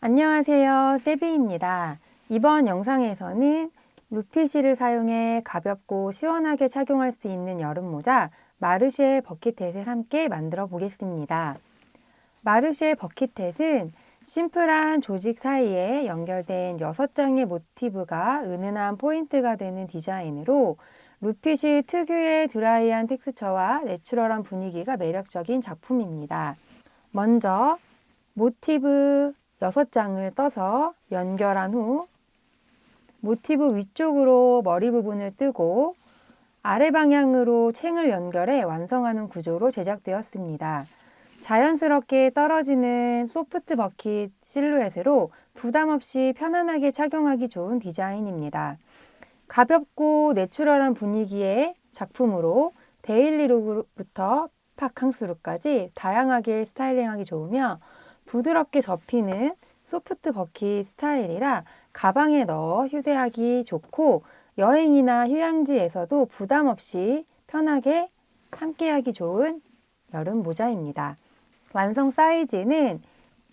안녕하세요, 세비입니다. 이번 영상에서는 루피실을 사용해 가볍고 시원하게 착용할 수 있는 여름 모자 마르쉐 버킷햇을 함께 만들어 보겠습니다. 마르쉐 버킷햇은 심플한 조직 사이에 연결된 6장의 모티브가 은은한 포인트가 되는 디자인으로 루피실 특유의 드라이한 텍스처와 내추럴한 분위기가 매력적인 작품입니다. 먼저 모티브 6장을 떠서 연결한 후 모티브 위쪽으로 머리 부분을 뜨고 아래 방향으로 챙을 연결해 완성하는 구조로 제작되었습니다. 자연스럽게 떨어지는 소프트 버킷 실루엣으로 부담 없이 편안하게 착용하기 좋은 디자인입니다. 가볍고 내추럴한 분위기의 작품으로 데일리룩부터 바캉스룩까지 다양하게 스타일링하기 좋으며 부드럽게 접히는 소프트 버킷 스타일이라 가방에 넣어 휴대하기 좋고 여행이나 휴양지에서도 부담 없이 편하게 함께하기 좋은 여름 모자입니다. 완성 사이즈는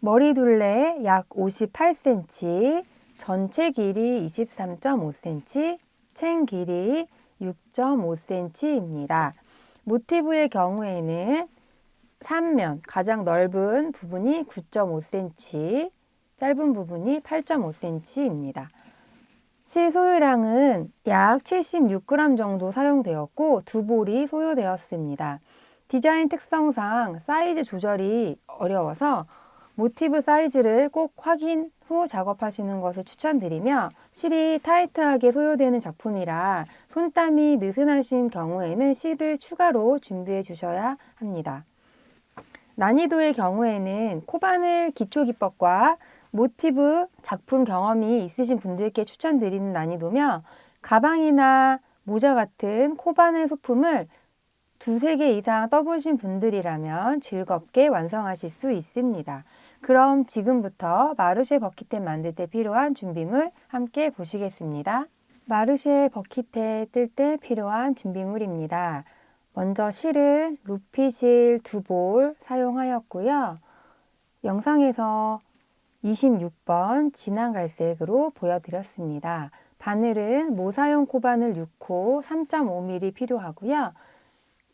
머리 둘레 약 58cm, 전체 길이 23.5cm, 챙 길이 6.5cm입니다. 모티브의 경우에는 3면, 가장 넓은 부분이 9.5cm, 짧은 부분이 8.5cm입니다. 실 소유량은 약 76g 정도 사용되었고 두 볼이 소요되었습니다. 디자인 특성상 사이즈 조절이 어려워서 모티브 사이즈를 꼭 확인 후 작업하시는 것을 추천드리며 실이 타이트하게 소요되는 작품이라 손땀이 느슨하신 경우에는 실을 추가로 준비해 주셔야 합니다. 난이도의 경우에는 코바늘 기초기법과 모티브 작품 경험이 있으신 분들께 추천드리는 난이도며 가방이나 모자 같은 코바늘 소품을 2-3개 이상 떠보신 분들이라면 즐겁게 완성하실 수 있습니다. 그럼 지금부터 마르쉐 버킷햇 만들 때 필요한 준비물 함께 보시겠습니다. 마르쉐 버킷햇 뜰 때 필요한 준비물입니다. 먼저 실은 루피실 2볼 사용하였고요. 영상에서 26번 진한 갈색으로 보여드렸습니다. 바늘은 모사용 코바늘 6호 3.5mm 필요하고요.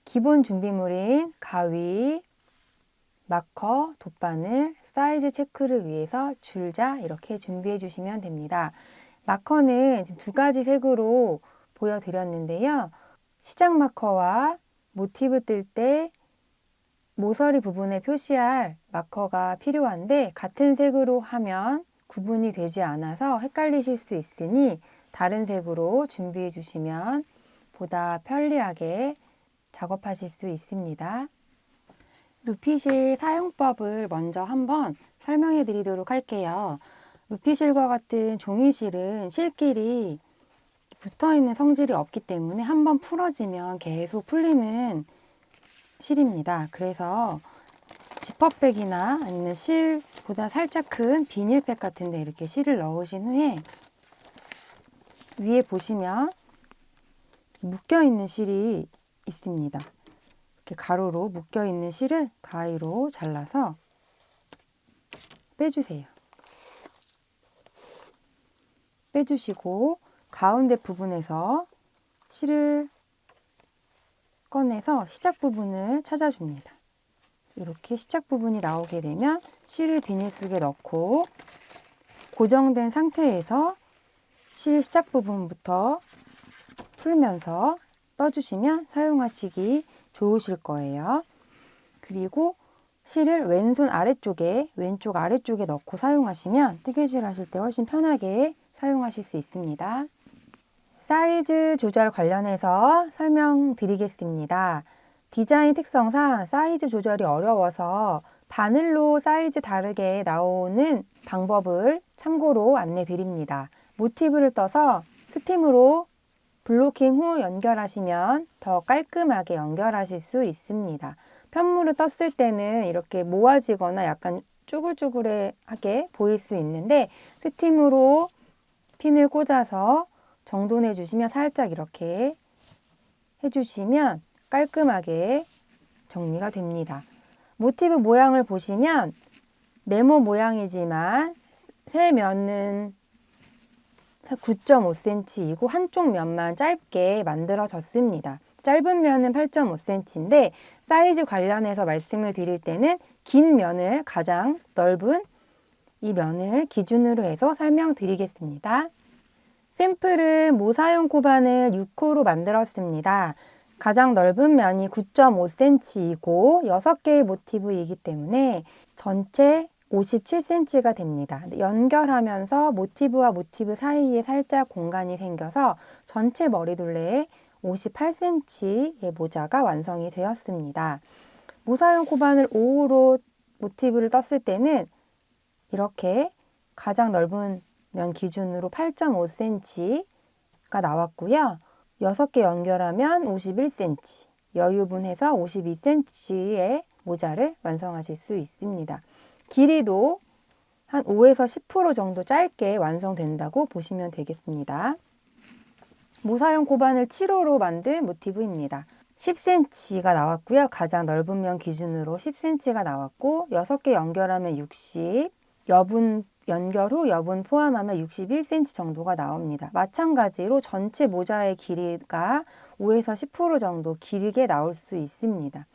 기본 준비물인 가위, 마커, 돗바늘, 사이즈 체크를 위해서 줄자 이렇게 준비해 주시면 됩니다. 마커는 지금 2가지 색으로 보여드렸는데요. 시작 마커와 모티브 뜰 때 모서리 부분에 표시할 마커가 필요한데 같은 색으로 하면 구분이 되지 않아서 헷갈리실 수 있으니 다른 색으로 준비해 주시면 보다 편리하게 작업하실 수 있습니다. 루피실 사용법을 먼저 한번 설명해 드리도록 할게요. 루피실과 같은 종이실은 실끼리 붙어있는 성질이 없기 때문에 한번 풀어지면 계속 풀리는 실입니다. 그래서 지퍼백이나 아니면 실보다 살짝 큰 비닐팩 같은 데 이렇게 실을 넣으신 후에 위에 보시면 묶여있는 실이 있습니다. 이렇게 가로로 묶여있는 실을 가위로 잘라서 빼주세요. 빼주시고 가운데 부분에서 실을 꺼내서 시작 부분을 찾아줍니다. 이렇게 시작 부분이 나오게 되면 실을 비닐 속에 넣고 고정된 상태에서 실 시작 부분부터 풀면서 떠주시면 사용하시기 좋으실 거예요. 그리고 실을 왼손 아래쪽에, 왼쪽 아래쪽에 넣고 사용하시면 뜨개질 하실 때 훨씬 편하게 사용하실 수 있습니다. 사이즈 조절 관련해서 설명드리겠습니다. 디자인 특성상 사이즈 조절이 어려워서 바늘로 사이즈 다르게 나오는 방법을 참고로 안내 드립니다. 모티브를 떠서 스팀으로 블로킹 후 연결하시면 더 깔끔하게 연결하실 수 있습니다. 편물을 떴을 때는 이렇게 모아지거나 약간 쭈글쭈글하게 보일 수 있는데 스팀으로 핀을 꽂아서 정돈해 주시면 살짝 이렇게 해주시면 깔끔하게 정리가 됩니다. 모티브 모양을 보시면 네모 모양이지만 세 면은 9.5cm이고 한쪽 면만 짧게 만들어졌습니다. 짧은 면은 8.5cm인데 사이즈 관련해서 말씀을 드릴 때는 긴 면을 가장 넓은 이 면을 기준으로 해서 설명드리겠습니다. 샘플은 모사용 코바늘 6호로 만들었습니다. 가장 넓은 면이 9.5cm이고 6개의 모티브이기 때문에 전체 57cm가 됩니다. 연결하면서 모티브와 모티브 사이에 살짝 공간이 생겨서 전체 머리둘레에 58cm의 모자가 완성이 되었습니다. 모사용 코바늘 5호로 모티브를 떴을 때는 이렇게 가장 넓은 면 기준으로 8.5cm가 나왔고요. 6개 연결하면 51cm, 여유분해서 52cm의 모자를 완성하실 수 있습니다. 길이도 한 5에서 10% 정도 짧게 완성된다고 보시면 되겠습니다. 모사용 코바늘 7호로 만든 모티브입니다. 10cm가 나왔고요. 가장 넓은 면 기준으로 10cm가 나왔고 6개 연결하면 60, 연결 후 여분 포함하면 61cm 정도가 나옵니다. 마찬가지로 전체 모자의 길이가 5에서 10% 정도 길게 나올 수 있습니다.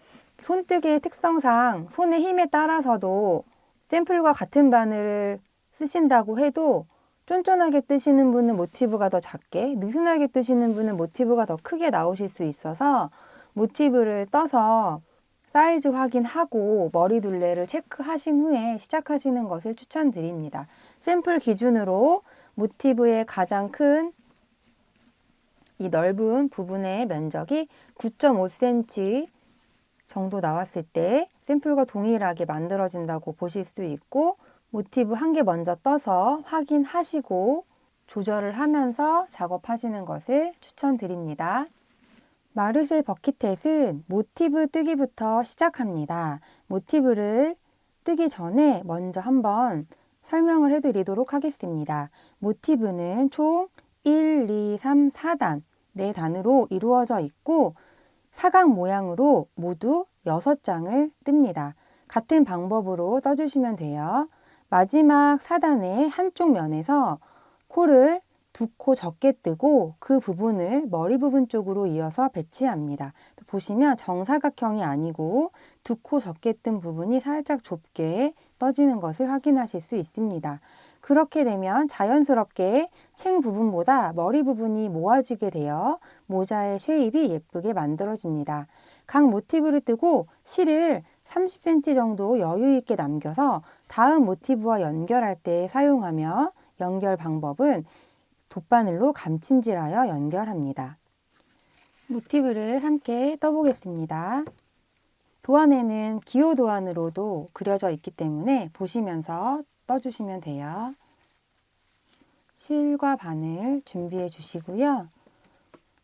손뜨개의 특성상 손의 힘에 따라서도 샘플과 같은 바늘을 쓰신다고 해도 쫀쫀하게 뜨시는 분은 모티브가 더 작게, 느슨하게 뜨시는 분은 모티브가 더 크게 나오실 수 있어서 모티브를 떠서 사이즈 확인하고 머리둘레를 체크하신 후에 시작하시는 것을 추천드립니다. 샘플 기준으로 모티브의 가장 큰 이 넓은 부분의 면적이 9.5cm 정도 나왔을 때 샘플과 동일하게 만들어진다고 보실 수 있고 모티브 한 개 먼저 떠서 확인하시고 조절을 하면서 작업하시는 것을 추천드립니다. 마르쉐 버킷햇은 모티브 뜨기부터 시작합니다. 모티브를 뜨기 전에 먼저 한번 설명을 해드리도록 하겠습니다. 모티브는 총 1, 2, 3, 4단, 4단으로 이루어져 있고 사각 모양으로 모두 6장을 뜹니다. 같은 방법으로 떠주시면 돼요. 마지막 4단의 한쪽 면에서 코를 2코 적게 뜨고 그 부분을 머리 부분 쪽으로 이어서 배치합니다. 보시면 정사각형이 아니고 2코 적게 뜬 부분이 살짝 좁게 떠지는 것을 확인하실 수 있습니다. 그렇게 되면 자연스럽게 챙 부분보다 머리 부분이 모아지게 되어 모자의 쉐입이 예쁘게 만들어집니다. 각 모티브를 뜨고 실을 30cm 정도 여유 있게 남겨서 다음 모티브와 연결할 때 사용하며 연결 방법은 돗바늘로 감침질하여 연결합니다. 모티브를 함께 떠보겠습니다. 도안에는 기호 도안으로도 그려져 있기 때문에 보시면서 떠주시면 돼요. 실과 바늘 준비해 주시고요.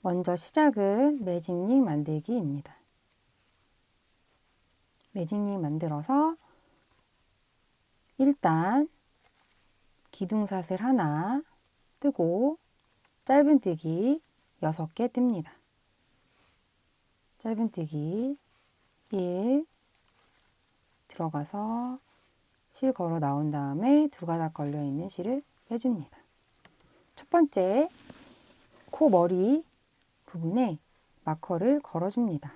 먼저 시작은 매직링 만들기입니다. 매직링 만들어서 일단 기둥사슬 하나 뜨고 짧은뜨기 6개 뜹니다. 짧은뜨기 1 들어가서 실 걸어 나온 다음에 2가닥 걸려 있는 실을 빼줍니다. 첫 번째 코 머리 부분에 마커를 걸어줍니다.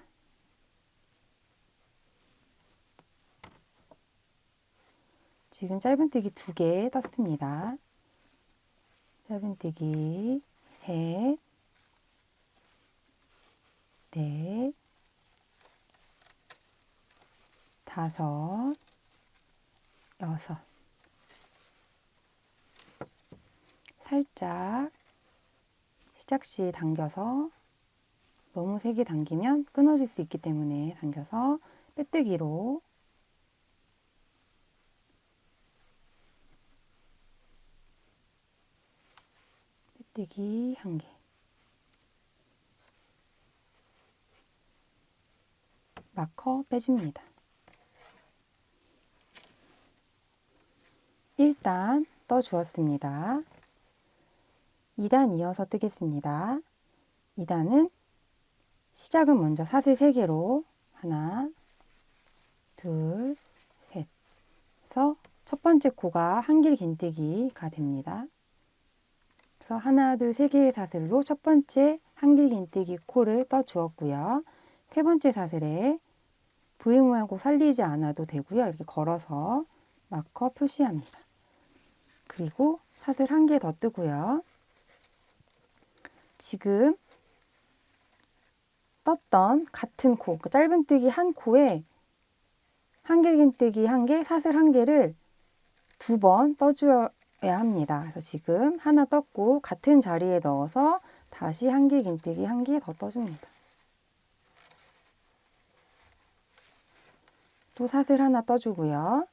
지금 짧은뜨기 2개 떴습니다. 짧은뜨기 3, 4, 5, 6. 살짝 시작시 당겨서 너무 세게 당기면 끊어질 수 있기 때문에 당겨서 빼뜨기로 빼뜨기 1개. 마커 빼줍니다. 1단 떠주었습니다. 2단 이어서 뜨겠습니다. 2단은 시작은 먼저 사슬 3개로 하나, 둘, 셋 해서 첫 번째 코가 한길긴뜨기가 됩니다. 그래서 하나, 둘, 세 개의 사슬로 첫 번째 한길긴뜨기 코를 떠 주었고요. 세 번째 사슬에 V 모양 꼭 살리지 않아도 되고요. 이렇게 걸어서 마커 표시합니다. 그리고 사슬 한 개 더 뜨고요. 지금 떴던 같은 코, 그 짧은뜨기 한 코에 한길긴뜨기 한 개, 사슬 한 개를 두 번 떠줘야 합니다. 그래서 지금 하나 떴고 같은 자리에 넣어서 다시 한길긴뜨기 한 개 더 떠줍니다. 또 사슬 하나 떠주고요.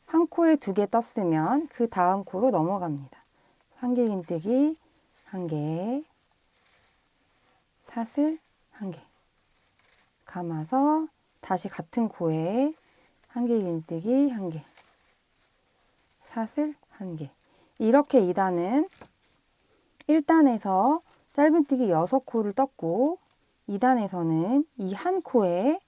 한 코에 두 개 떴으면 그 다음 코로 넘어갑니다. 한길긴뜨기 한 개, 사슬 한 개, 감아서 다시 같은 코에 한길긴뜨기 한 개, 사슬 한 개. 이렇게 2단은 1단에서 짧은뜨기 6코를 떴고 2단에서는 이 한 코에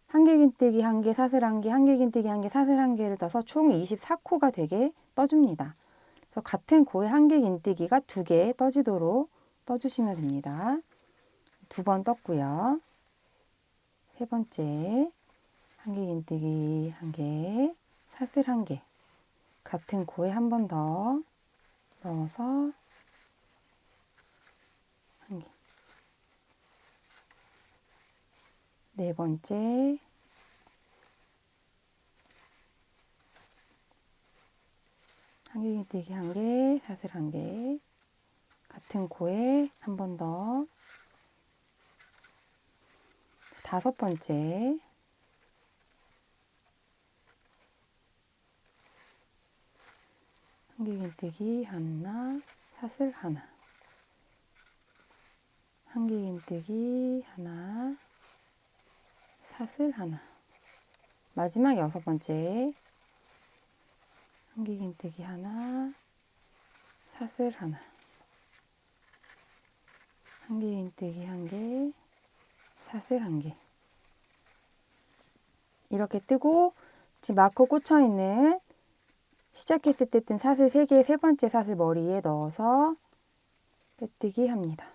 한길긴뜨기 한 개, 사슬 한 개, 한길긴뜨기 한 개, 사슬 한 개를 떠서 총 24코가 되게 떠줍니다. 그래서 같은 코에 한길긴뜨기가 두 개 떠지도록 떠주시면 됩니다. 두 번 떴고요. 세 번째 한길긴뜨기 한 개, 사슬 한 개, 같은 코에 한 번 더 넣어서 한 개. 네 번째 한길긴뜨기 한 개, 사슬 한 개, 같은 코에 한 번 더. 다섯 번째 한길긴뜨기 하나, 사슬 하나, 한길긴뜨기 하나, 사슬 하나. 마지막 여섯 번째 한길긴뜨기 하나, 사슬 하나, 한길긴뜨기 한 개, 사슬 한 개. 이렇게 뜨고 지금 마커 꽂혀 있는 시작했을 때 뜬 사슬 3개의 세 번째 사슬 머리에 넣어서 빼뜨기 합니다.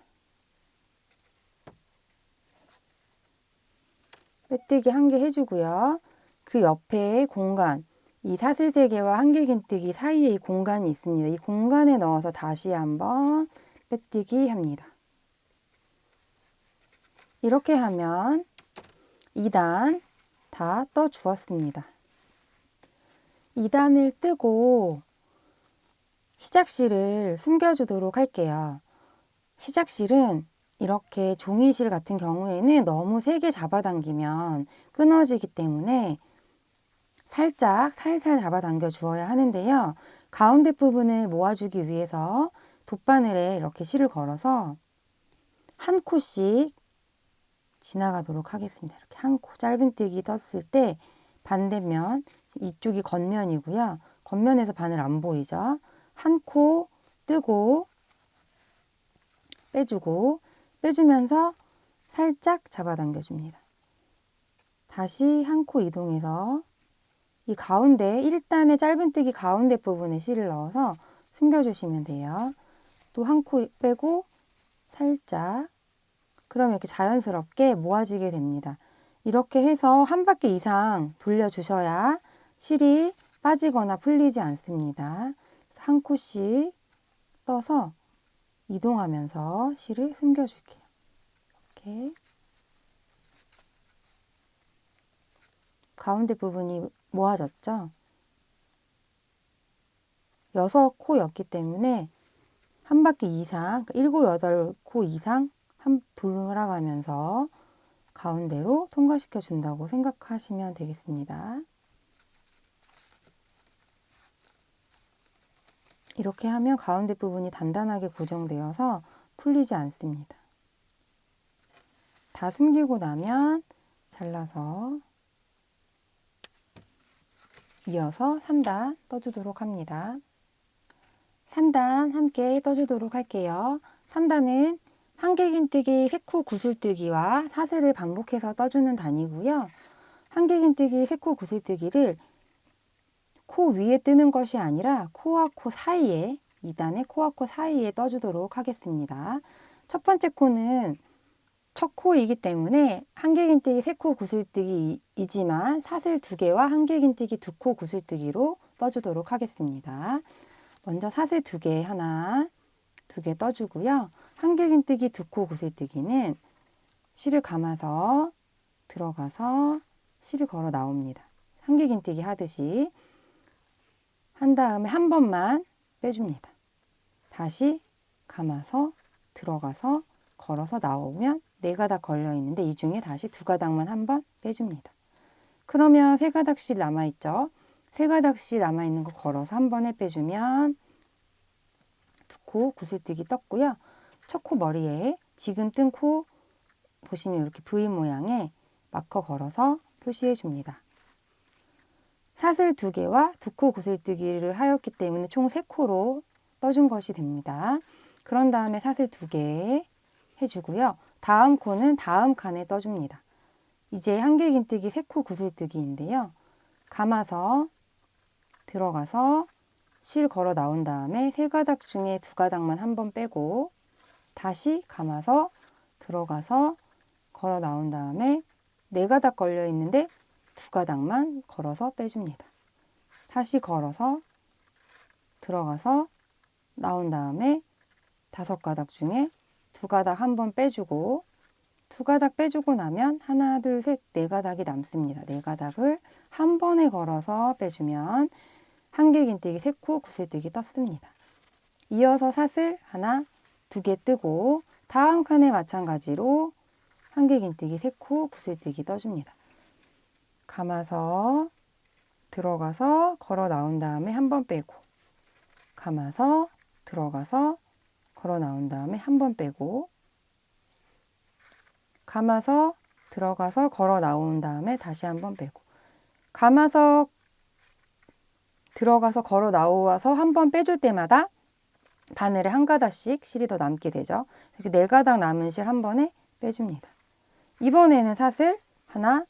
빼뜨기 한 개 해주고요. 그 옆에 공간, 이 사슬 3개와 한길긴뜨기 사이에 이 공간이 있습니다. 이 공간에 넣어서 다시 한번 빼뜨기 합니다. 이렇게 하면 2단 다 떠 주었습니다. 2단을 뜨고 시작실을 숨겨주도록 할게요. 시작실은 이렇게 종이실 같은 경우에는 너무 세게 잡아당기면 끊어지기 때문에 살짝 살살 잡아당겨 주어야 하는데요. 가운데 부분을 모아주기 위해서 돗바늘에 이렇게 실을 걸어서 한 코씩 지나가도록 하겠습니다. 이렇게 한 코, 짧은뜨기 떴을 때 반대면, 이쪽이 겉면이고요. 겉면에서 바늘 안 보이죠? 한 코 뜨고 빼주고 빼주면서 살짝 잡아당겨 줍니다. 다시 한 코 이동해서 이 가운데 1단의 짧은뜨기 가운데 부분에 실을 넣어서 숨겨주시면 돼요. 또 한 코 빼고 살짝, 그러면 이렇게 자연스럽게 모아지게 됩니다. 이렇게 해서 한 바퀴 이상 돌려주셔야 실이 빠지거나 풀리지 않습니다. 한 코씩 떠서 이동하면서 실을 숨겨줄게요. 이렇게 가운데 부분이 모아졌죠? 6코였기 때문에 한 바퀴 이상, 7, 8코 이상 돌아가면서 가운데로 통과시켜 준다고 생각하시면 되겠습니다. 이렇게 하면 가운데 부분이 단단하게 고정되어서 풀리지 않습니다. 다 숨기고 나면 잘라서 이어서 3단 떠주도록 합니다. 3단 함께 떠주도록 할게요. 3단은 한길긴뜨기 3코 구슬뜨기와 사슬을 반복해서 떠주는 단이고요. 한길긴뜨기 3코 구슬뜨기를 코 위에 뜨는 것이 아니라 코와 코 사이에, 2단의 코와 코 사이에 떠주도록 하겠습니다. 첫 번째 코는 첫 코이기 때문에 한길긴뜨기 3코 구슬뜨기이지만 사슬 2개와 한길긴뜨기 2코 구슬뜨기로 떠주도록 하겠습니다. 먼저 사슬 2개 하나, 2개 떠주고요. 한길긴뜨기 2코 구슬뜨기는 실을 감아서 들어가서 실을 걸어 나옵니다. 한길긴뜨기 하듯이 한 다음에 한 번만 빼줍니다. 다시 감아서 들어가서 걸어서 나오면 4가닥 걸려 있는데 이 중에 다시 2가닥만 한 번 빼줍니다. 그러면 3가닥씩 남아있죠. 3가닥씩 남아있는 거 걸어서 한 번에 빼주면 2코 구슬뜨기 떴고요. 첫 코 머리에 지금 뜬 코 보시면 이렇게 V 모양의 마커 걸어서 표시해 줍니다. 사슬 2개와 2코 구슬뜨기를 하였기 때문에 총 3코로 떠준 것이 됩니다. 그런 다음에 사슬 2개 해주고요. 다음 코는 다음 칸에 떠줍니다. 이제 한길긴뜨기 3코 구슬뜨기인데요. 감아서 들어가서 실 걸어 나온 다음에 3가닥 중에 2가닥만 한 번 빼고 다시 감아서 들어가서 걸어 나온 다음에 4가닥 걸려 있는데 2가닥만 걸어서 빼줍니다. 다시 걸어서 들어가서 나온 다음에 5가닥 중에 2가닥 한 번 빼주고 2가닥 빼주고 나면 하나, 둘, 셋, 4가닥이 남습니다. 4가닥을 한 번에 걸어서 빼주면 한길긴뜨기 3코 구슬뜨기 떴습니다. 이어서 사슬 하나, 2개 뜨고 다음 칸에 마찬가지로 한길긴뜨기 3코 구슬뜨기 떠줍니다. 감아서 들어가서 걸어 나온 다음에 한 번 빼고 감아서 들어가서 걸어 나온 다음에 한 번 빼고 감아서 들어가서 걸어 나온 다음에 다시 한 번 빼고 감아서 들어가서 걸어 나와서 한 번 빼줄 때마다 바늘에 1가닥씩 실이 더 남게 되죠. 그래서 4가닥 남은 실 한 번에 빼줍니다. 이번에는 사슬 하나,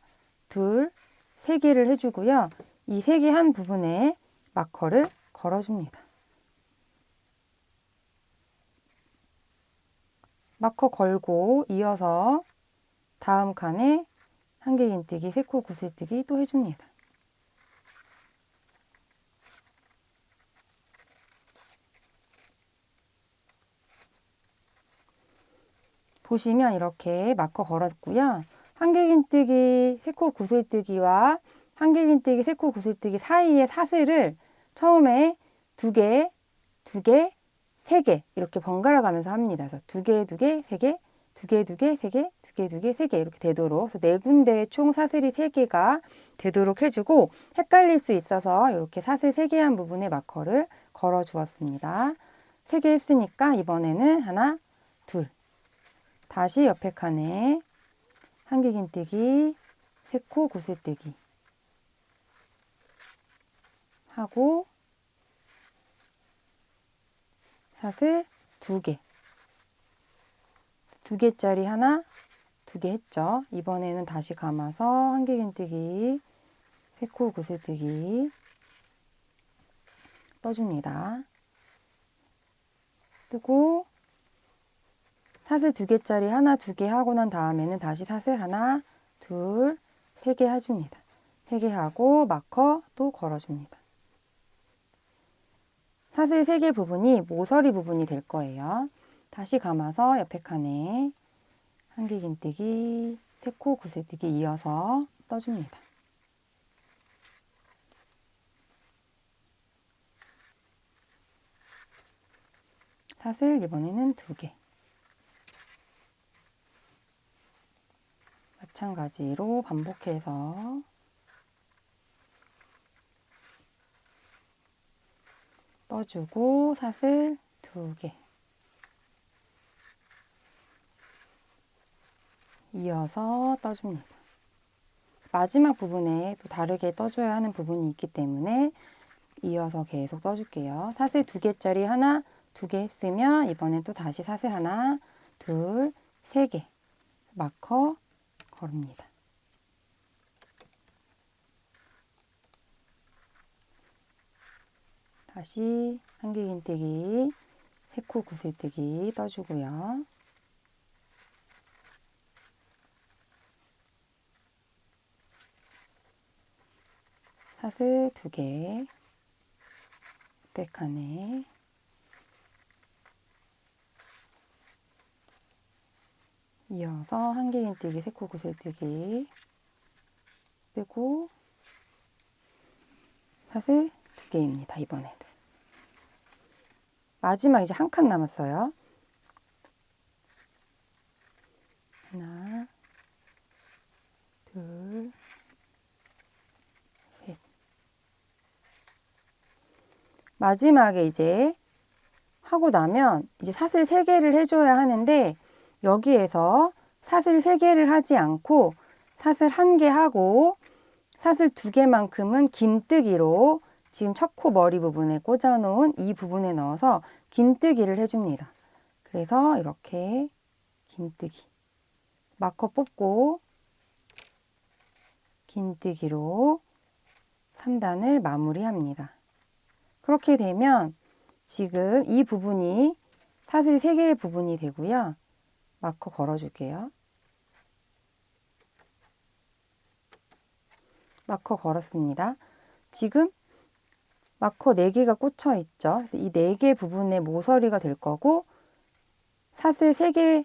둘, 3개를 해주고요. 이 3개 한 부분에 마커를 걸어줍니다. 마커 걸고 이어서 다음 칸에 한길긴뜨기 3코 구슬뜨기 또 해줍니다. 보시면 이렇게 마커 걸었고요. 한길긴뜨기 3코 구슬뜨기와 한길긴뜨기 3코 구슬뜨기 사이에 사슬을 처음에 2개, 2개, 3개 이렇게 번갈아 가면서 합니다. 그래서 2개, 2개, 3개, 2개, 2개, 3개, 2개, 2개, 3개 이렇게 되도록 그래서 4군데 총 사슬이 3개가 되도록 해주고 헷갈릴 수 있어서 이렇게 사슬 3개 한 부분에 마커를 걸어 주었습니다. 3개 했으니까 이번에는 하나, 둘 다시 옆에 칸에 한길긴뜨기 3코 구슬뜨기 하고 사슬 2개 2개짜리 하나 2개 했죠. 이번에는 다시 감아서 한길긴뜨기 3코 구슬뜨기 떠줍니다. 뜨고 사슬 2개짜리 하나 2개 하고 난 다음에는 다시 사슬 하나 둘 3개 해줍니다. 3개 하고 마커 또 걸어줍니다. 사슬 3개 부분이 모서리 부분이 될 거예요. 다시 감아서 옆에 칸에 한길긴뜨기 3코 구슬뜨기 이어서 떠줍니다. 사슬 이번에는 2개 마찬가지로 반복해서 떠주고 사슬 2개 이어서 떠줍니다. 마지막 부분에 또 다르게 떠줘야 하는 부분이 있기 때문에 이어서 계속 떠줄게요. 사슬 2개짜리 하나 2개 했으면 이번엔 또 다시 사슬 하나 둘 3개 마커 걸읍니다. 다시 한길긴뜨기, 세코 구슬뜨기 떠주고요. 사슬 2개, 백칸에 이어서 한길긴뜨기, 세코 구슬뜨기 뜨고 사슬 2개입니다. 이번에도 마지막 이제 한 칸 남았어요. 하나, 둘, 셋. 마지막에 이제 하고 나면 이제 사슬 3개를 해줘야 하는데, 여기에서 사슬 3개를 하지 않고 사슬 1개 하고 사슬 2개만큼은 긴뜨기로 지금 첫 코 머리 부분에 꽂아 놓은 이 부분에 넣어서 긴뜨기를 해줍니다. 그래서 이렇게 긴뜨기, 마커 뽑고 긴뜨기로 3단을 마무리합니다. 그렇게 되면 지금 이 부분이 사슬 3개의 부분이 되고요. 마커 걸어줄게요. 마커 걸었습니다. 지금 마커 4개가 꽂혀 있죠. 이 4개 부분에 모서리가 될 거고, 사슬 3개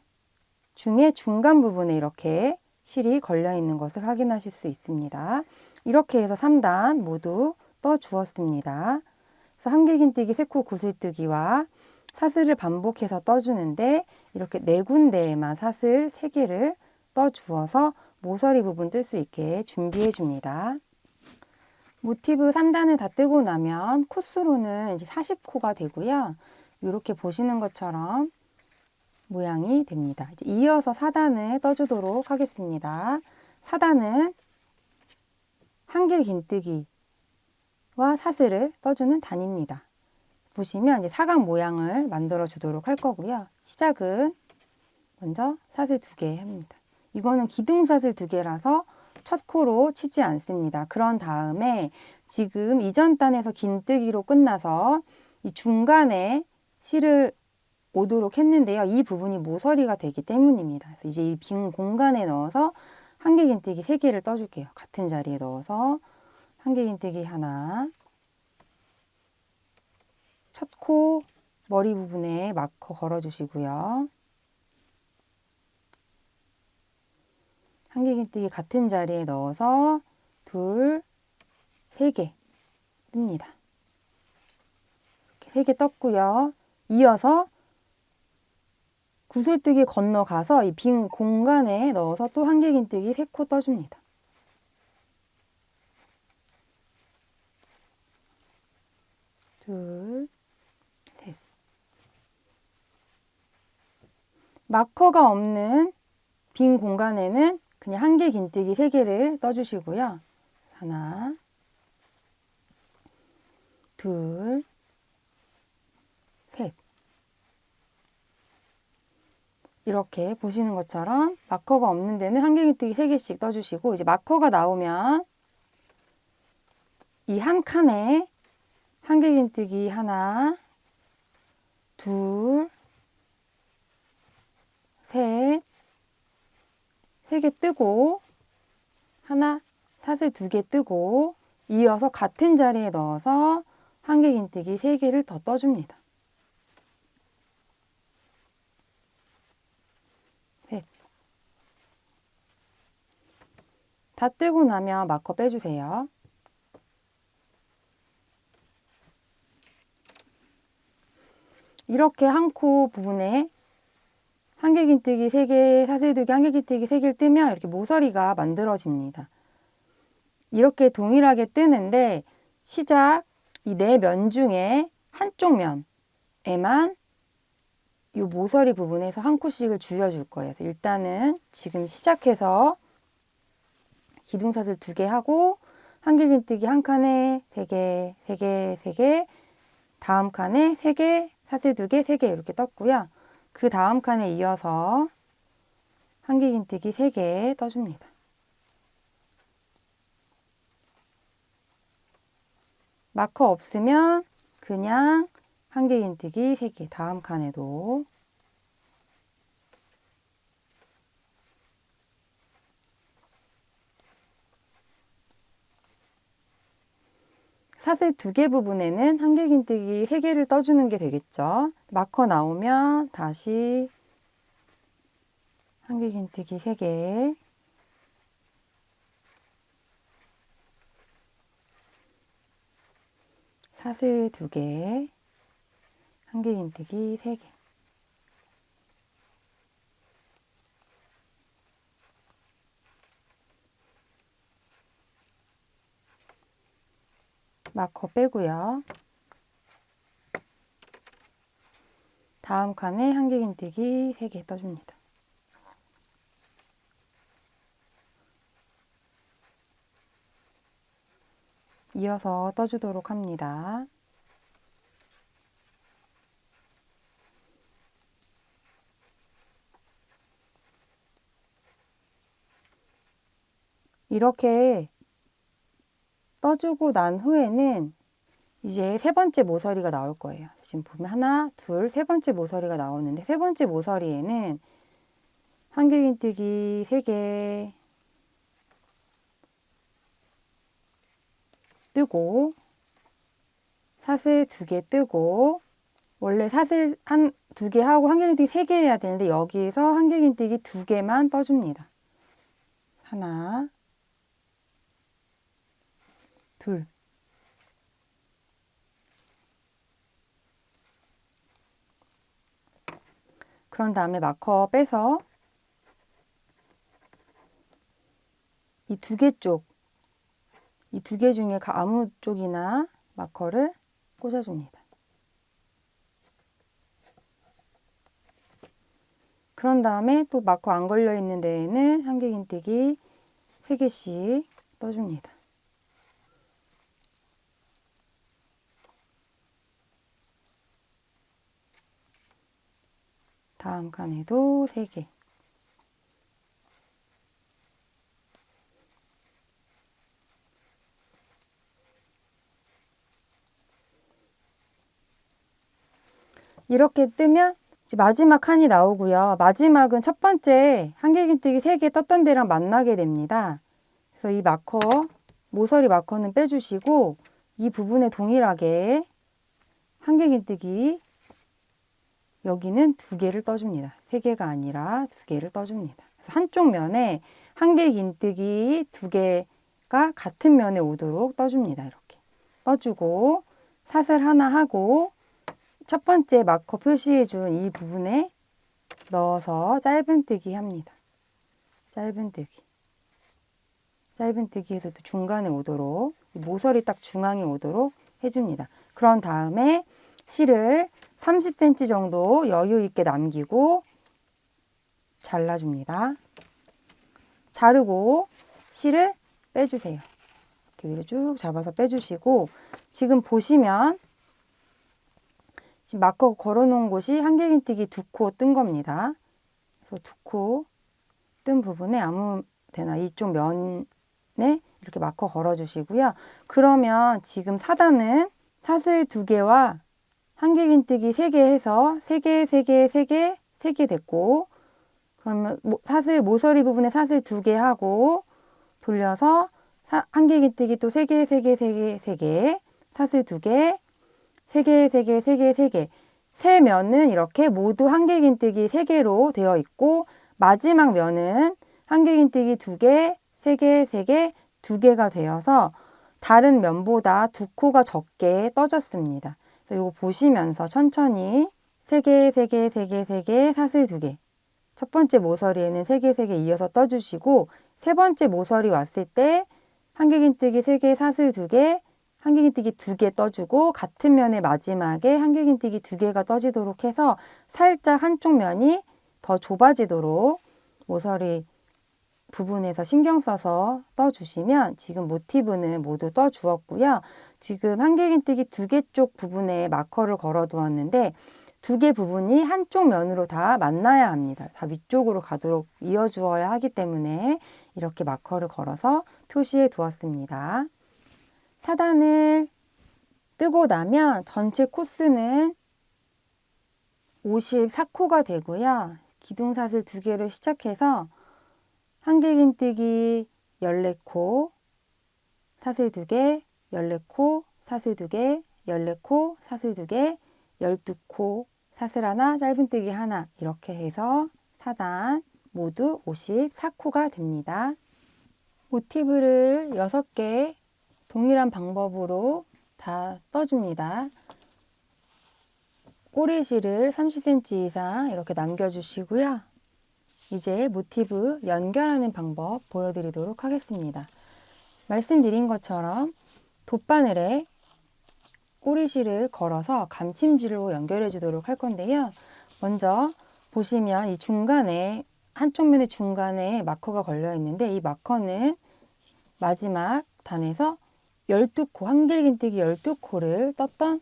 중에 중간 부분에 이렇게 실이 걸려 있는 것을 확인하실 수 있습니다. 이렇게 해서 3단 모두 떠 주었습니다. 그래서 한길긴뜨기, 세코 구슬뜨기와 사슬을 반복해서 떠주는데, 이렇게 4군데에만 사슬 3개를 떠 주어서 모서리 부분 뜰 수 있게 준비해 줍니다. 모티브 3단을 다 뜨고 나면 코스로는 이제 40코가 되고요. 이렇게 보시는 것처럼 모양이 됩니다. 이제 이어서 4단을 떠주도록 하겠습니다. 4단은 한길긴뜨기와 사슬을 떠주는 단입니다. 보시면 이제 사각 모양을 만들어 주도록 할 거고요. 시작은 먼저 사슬 2개 합니다. 이거는 기둥사슬 2개라서 첫 코로 치지 않습니다. 그런 다음에 지금 이전 단에서 긴뜨기로 끝나서 이 중간에 실을 오도록 했는데요. 이 부분이 모서리가 되기 때문입니다. 그래서 이제 이 빈 공간에 넣어서 한길긴뜨기 3개를 떠줄게요. 같은 자리에 넣어서 한길긴뜨기 하나, 첫 코 머리 부분에 마커 걸어주시고요. 한길긴뜨기 같은 자리에 넣어서 2, 3개 뜹니다. 이렇게 3개 떴고요. 이어서 구슬뜨기 건너가서 이 빈 공간에 넣어서 또 한길긴뜨기 3코 떠줍니다. 둘, 셋. 마커가 없는 빈 공간에는 그냥 한길긴뜨기 3개를 떠주시고요. 하나, 둘, 셋. 이렇게 보시는 것처럼 마커가 없는 데는 한길긴뜨기 3개씩 떠주시고, 이제 마커가 나오면 이 한 칸에 한길긴뜨기 하나, 둘, 셋, 3개 뜨고, 하나, 사슬 2개 뜨고, 이어서 같은 자리에 넣어서 한길긴뜨기 3개를 더 떠줍니다. 셋. 다 뜨고 나면 마커 빼주세요. 이렇게 한 코 부분에 한길긴뜨기 3개, 사슬 2개, 한길긴뜨기 3개를 뜨면 이렇게 모서리가 만들어집니다. 이렇게 동일하게 뜨는데, 시작 이 4면 중에 한쪽 면에만 이 모서리 부분에서 한 코씩을 줄여줄 거예요. 그래서 일단은 지금 시작해서 기둥사슬 2개 하고 한길긴뜨기 한 칸에 3개, 3개, 3개, 다음 칸에 3개, 사슬 2개, 3개 이렇게 떴고요. 그 다음 칸에 이어서 한길긴뜨기 3개 떠줍니다. 마커 없으면 그냥 한길긴뜨기 3개. 다음 칸에도 사슬 2개 부분에는 한길긴뜨기 3개를 떠주는 게 되겠죠. 마커 나오면 다시 한길긴뜨기 3개, 사슬 2개, 한길긴뜨기 3개. 마커 빼고요. 다음 칸에 한길긴뜨기 3개 떠줍니다. 이어서 떠주도록 합니다. 이렇게 떠주고 난 후에는 이제 3번째 모서리가 나올 거예요. 지금 보면 하나, 둘, 3번째 모서리가 나오는데 3번째 모서리에는 한길긴뜨기 3개 뜨고 사슬 2개 뜨고, 원래 사슬 2개 하고 한길긴뜨기 3개 해야 되는데 여기에서 한길긴뜨기 2개만 떠줍니다. 하나, 둘, 그런 다음에 마커 빼서 이 2개 쪽, 이 2개 중에 아무 쪽이나 마커를 꽂아줍니다. 그런 다음에 또 마커 안 걸려 있는 데에는 한길긴뜨기 3개씩 떠줍니다. 다음 칸에도 3개. 이렇게 뜨면 이제 마지막 칸이 나오고요. 마지막은 첫 번째 한길긴뜨기 3개 떴던 데랑 만나게 됩니다. 그래서 이 마커, 모서리 마커는 빼주시고 이 부분에 동일하게 한길긴뜨기 여기는 2개를 떠줍니다. 3개가 아니라 2개를 떠줍니다. 그래서 한쪽 면에 한길긴뜨기 2개가 같은 면에 오도록 떠줍니다. 이렇게 떠주고 사슬 하나 하고 첫 번째 마커 표시해준 이 부분에 넣어서 짧은뜨기 합니다. 짧은뜨기. 짧은뜨기에서도 중간에 오도록, 모서리 딱 중앙에 오도록 해줍니다. 그런 다음에 실을 30cm 정도 여유 있게 남기고 잘라줍니다. 자르고 실을 빼주세요. 이렇게 위로 쭉 잡아서 빼주시고, 지금 보시면 지금 마커 걸어놓은 곳이 한길긴뜨기 2코 뜬 겁니다. 그래서 2코 뜬 부분에 아무 데나 이쪽 면에 이렇게 마커 걸어주시고요. 그러면 지금 사단은 사슬 2개와 한길긴뜨기 3개 해서 3개, 3개, 3개, 3개 됐고, 그러면 사슬 모서리 부분에 사슬 2개 하고 돌려서 한길긴뜨기 또 3개, 3개, 3개, 3개, 사슬 2개, 3개, 3개, 3개, 3개. 세 면은 이렇게 모두 한길긴뜨기 3개로 되어 있고, 마지막 면은 한길긴뜨기 2개, 3개, 3개, 2개가 되어서 다른 면보다 2코가 적게 떠졌습니다. 이거 보시면서 천천히 3개, 3개, 3개, 3개, 사슬 2개. 첫 번째 모서리에는 3개, 3개 이어서 떠주시고, 세 번째 모서리 왔을 때 한길긴뜨기 3개, 사슬 2개, 한길긴뜨기 2개 떠주고 같은 면의 마지막에 한길긴뜨기 2개가 떠지도록 해서 살짝 한쪽 면이 더 좁아지도록 모서리 부분에서 신경 써서 떠주시면 지금 모티브는 모두 떠주었고요. 지금 한길긴뜨기 2개 쪽 부분에 마커를 걸어 두었는데 2개 부분이 한쪽 면으로 다 만나야 합니다. 다 위쪽으로 가도록 이어주어야 하기 때문에 이렇게 마커를 걸어서 표시해 두었습니다. 사단을 뜨고 나면 전체 코스는 54코가 되고요. 기둥사슬 2개로 시작해서 한길긴뜨기 14코, 사슬 2개, 14코, 사슬 2개, 14코, 사슬 2개, 12코, 사슬 하나, 짧은뜨기 하나 이렇게 해서 4단 모두 54코가 됩니다. 모티브를 6개 동일한 방법으로 다 떠줍니다. 꼬리실을 30cm 이상 이렇게 남겨주시고요. 이제 모티브 연결하는 방법 보여드리도록 하겠습니다. 말씀드린 것처럼 돗바늘에 꼬리실을 걸어서 감침질로 연결해 주도록 할 건데요. 먼저 보시면 이 중간에 한쪽 면의 중간에 마커가 걸려 있는데 이 마커는 마지막 단에서 12코, 한길긴뜨기 12코를 떴던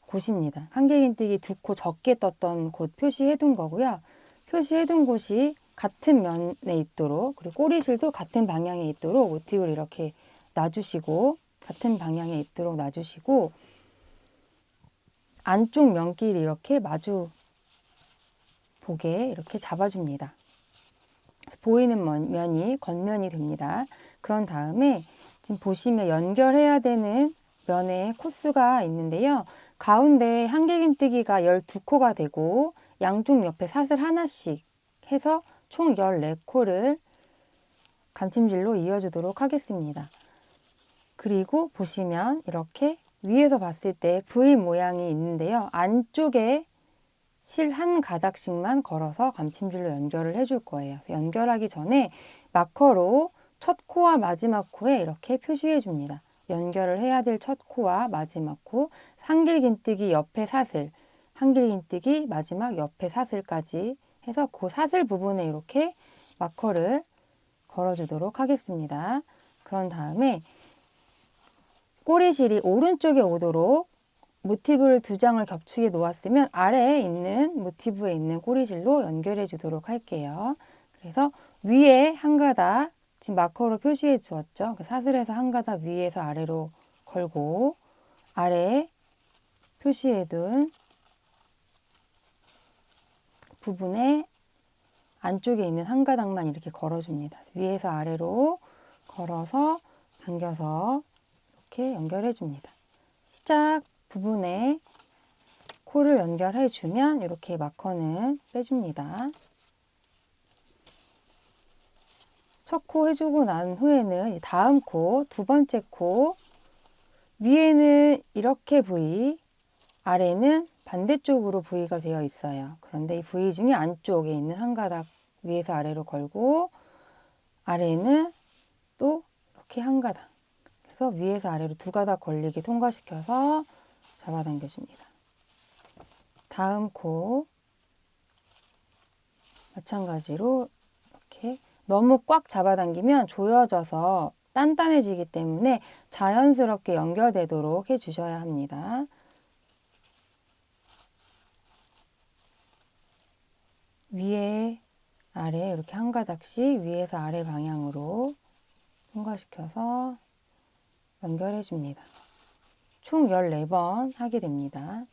곳입니다. 한길긴뜨기 2코 적게 떴던 곳 표시해 둔 거고요. 표시해 둔 곳이 같은 면에 있도록, 그리고 꼬리실도 같은 방향에 있도록 모티브를 이렇게 놔주시고, 같은 방향에 있도록 놔주시고, 안쪽 면끼리 이렇게 마주 보게 이렇게 잡아줍니다. 보이는 면이 겉면이 됩니다. 그런 다음에 지금 보시면 연결해야 되는 면에 코스가 있는데요. 가운데 한길긴뜨기가 12코가 되고 양쪽 옆에 사슬 하나씩 해서 총 14코를 감침질로 이어주도록 하겠습니다. 그리고 보시면 이렇게 위에서 봤을 때 V 모양이 있는데요. 안쪽에 실 한 가닥씩만 걸어서 감침질로 연결을 해줄 거예요. 연결하기 전에 마커로 첫 코와 마지막 코에 이렇게 표시해 줍니다. 연결을 해야 될 첫 코와 마지막 코, 한길긴뜨기 옆에 사슬, 한길긴뜨기 마지막 옆에 사슬까지 해서 그 사슬 부분에 이렇게 마커를 걸어주도록 하겠습니다. 그런 다음에 꼬리실이 오른쪽에 오도록 모티브를 2장을 겹치게 놓았으면 아래에 있는 모티브에 있는 꼬리실로 연결해 주도록 할게요. 그래서 위에 한 가닥 지금 마커로 표시해 주었죠. 그 사슬에서 한 가닥 위에서 아래로 걸고 아래에 표시해 둔 부분에 안쪽에 있는 한 가닥만 이렇게 걸어줍니다. 위에서 아래로 걸어서 당겨서 이렇게 연결해 줍니다. 시작 부분에 코를 연결해 주면 이렇게 마커는 빼줍니다. 첫 코 해주고 난 후에는 다음 코, 2번째 코 위에는 이렇게 V, 아래는 반대쪽으로 V가 되어 있어요. 그런데 이 V 중에 안쪽에 있는 한 가닥 위에서 아래로 걸고 아래는 또 이렇게 한 가닥, 그래서 위에서 아래로 2가닥 걸리게 통과시켜서 잡아당겨 줍니다. 다음 코 마찬가지로 이렇게 너무 꽉 잡아당기면 조여져서 단단해지기 때문에 자연스럽게 연결되도록 해주셔야 합니다. 위에 아래 이렇게 한 가닥씩 위에서 아래 방향으로 통과시켜서 연결해 줍니다. 총 14번 하게 됩니다.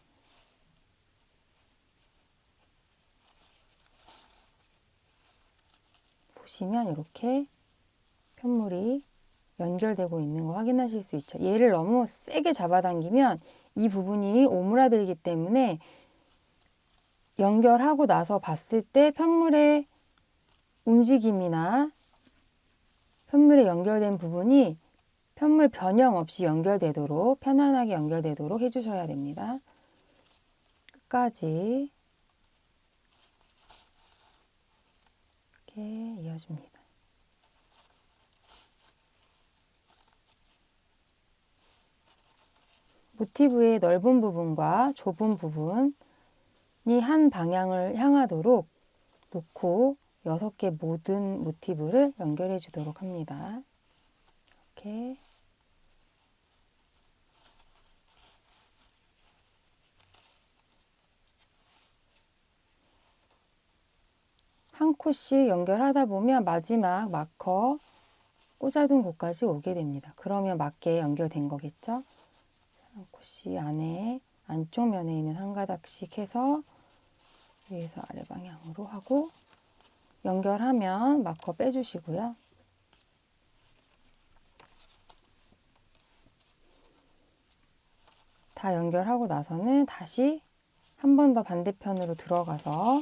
보시면 이렇게 편물이 연결되고 있는 거 확인하실 수 있죠. 얘를 너무 세게 잡아당기면 이 부분이 오므라들기 때문에 연결하고 나서 봤을 때 편물의 움직임이나 편물에 연결된 부분이 편물 변형 없이 연결되도록 편안하게 연결되도록 해주셔야 됩니다. 끝까지 이렇게 이어줍니다. 모티브의 넓은 부분과 좁은 부분이 한 방향을 향하도록 놓고 6개 모든 모티브를 연결해 주도록 합니다. 이렇게 한 코씩 연결하다 보면 마지막 마커 꽂아둔 곳까지 오게 됩니다. 그러면 맞게 연결된 거겠죠? 한 코씩 안에 안쪽 면에 있는 한 가닥씩 해서 위에서 아래 방향으로 하고 연결하면 마커 빼주시고요. 다 연결하고 나서는 다시 한 번 더 반대편으로 들어가서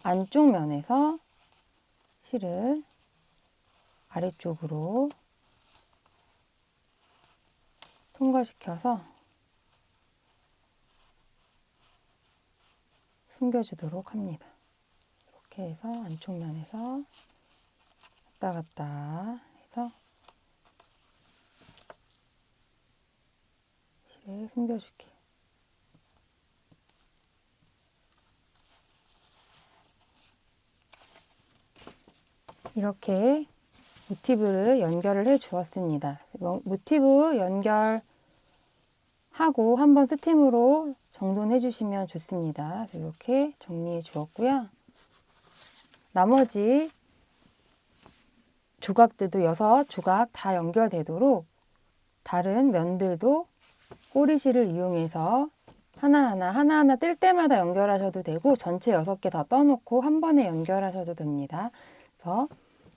안쪽 면에서 실을 아래쪽으로 통과시켜서 숨겨주도록 합니다. 이렇게 해서 안쪽 면에서 왔다 갔다 해서 실을 숨겨줄게요. 이렇게 모티브를 연결을 해 주었습니다. 모티브 연결하고 한번 스팀으로 정돈해 주시면 좋습니다. 이렇게 정리해 주었고요. 나머지 조각들도 6조각 다 연결되도록 다른 면들도 꼬리실을 이용해서 하나하나 뜰 때마다 연결하셔도 되고 전체 6개 다 떠놓고 한 번에 연결하셔도 됩니다. 그래서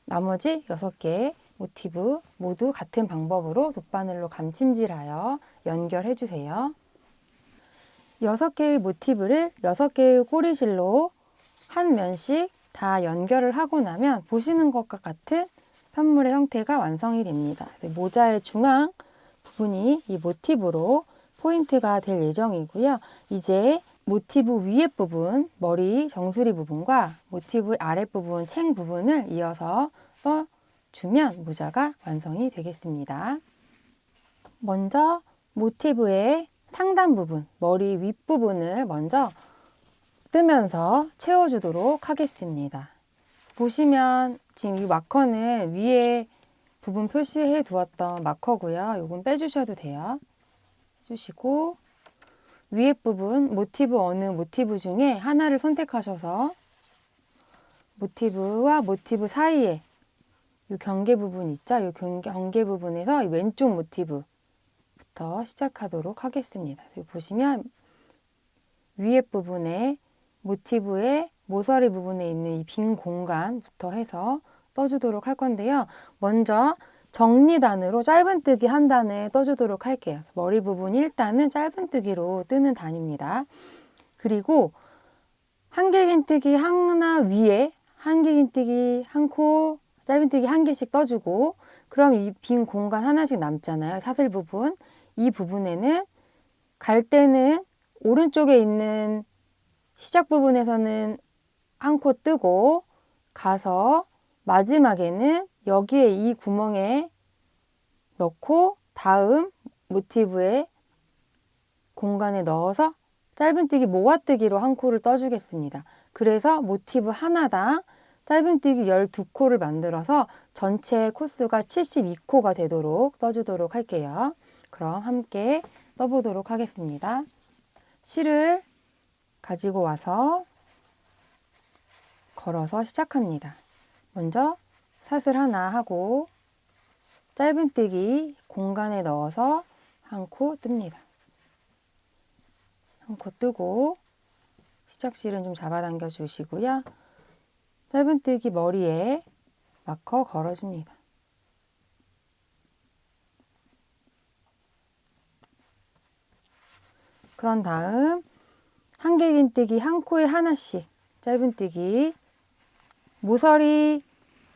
나머지 6개의 모티브 모두 같은 방법으로 돗바늘로 감침질하여 연결해 주세요. 6개의 모티브를 6개의 꼬리실로 한 면씩 다 연결을 하고 나면 보시는 것과 같은 편물의 형태가 완성이 됩니다. 모자의 중앙 부분이 이 모티브로 포인트가 될 예정이고요. 이제 모티브 위에 부분, 머리 정수리 부분과 모티브 아랫부분, 챙 부분을 이어서 떠주면 모자가 완성이 되겠습니다. 먼저 모티브의 상단 부분, 머리 윗부분을 먼저 뜨면서 채워주도록 하겠습니다. 보시면 지금 이 마커는 위에 부분 표시해 두었던 마커고요. 이건 빼주셔도 돼요. 해주시고 위에 부분 모티브 어느 모티브 중에 하나를 선택하셔서 모티브와 모티브 사이에 이 경계 부분 있죠? 이 경계 부분에서 왼쪽 모티브부터 시작하도록 하겠습니다. 보시면 위에 부분에 모티브의 모서리 부분에 있는 이 빈 공간부터 해서 떠주도록 할 건데요. 먼저 정리단으로 짧은뜨기 한 단을 떠주도록 할게요. 머리 부분 1단은 짧은뜨기로 뜨는 단입니다. 그리고 한길긴뜨기 하나 위에 한길긴뜨기 한 코, 짧은뜨기 한 개씩 떠주고 그럼 이 빈 공간 하나씩 남잖아요. 사슬 부분. 이 부분에는 갈 때는 오른쪽에 있는 시작 부분에서는 한 코 뜨고 가서 마지막에는 여기에 이 구멍에 넣고 다음 모티브의 공간에 넣어서 짧은뜨기 모아뜨기로 한 코를 떠주겠습니다. 그래서 모티브 하나당 짧은뜨기 12코를 만들어서 전체 코수가 72코가 되도록 떠주도록 할게요. 그럼 함께 떠보도록 하겠습니다. 실을 가지고 와서 걸어서 시작합니다. 먼저 사슬 하나 하고 짧은뜨기 공간에 넣어서 한 코 뜹니다. 한 코 뜨고 시작실은 좀 잡아당겨 주시고요. 짧은뜨기 머리에 마커 걸어줍니다. 그런 다음 한길긴뜨기 한 코에 하나씩 짧은뜨기 모서리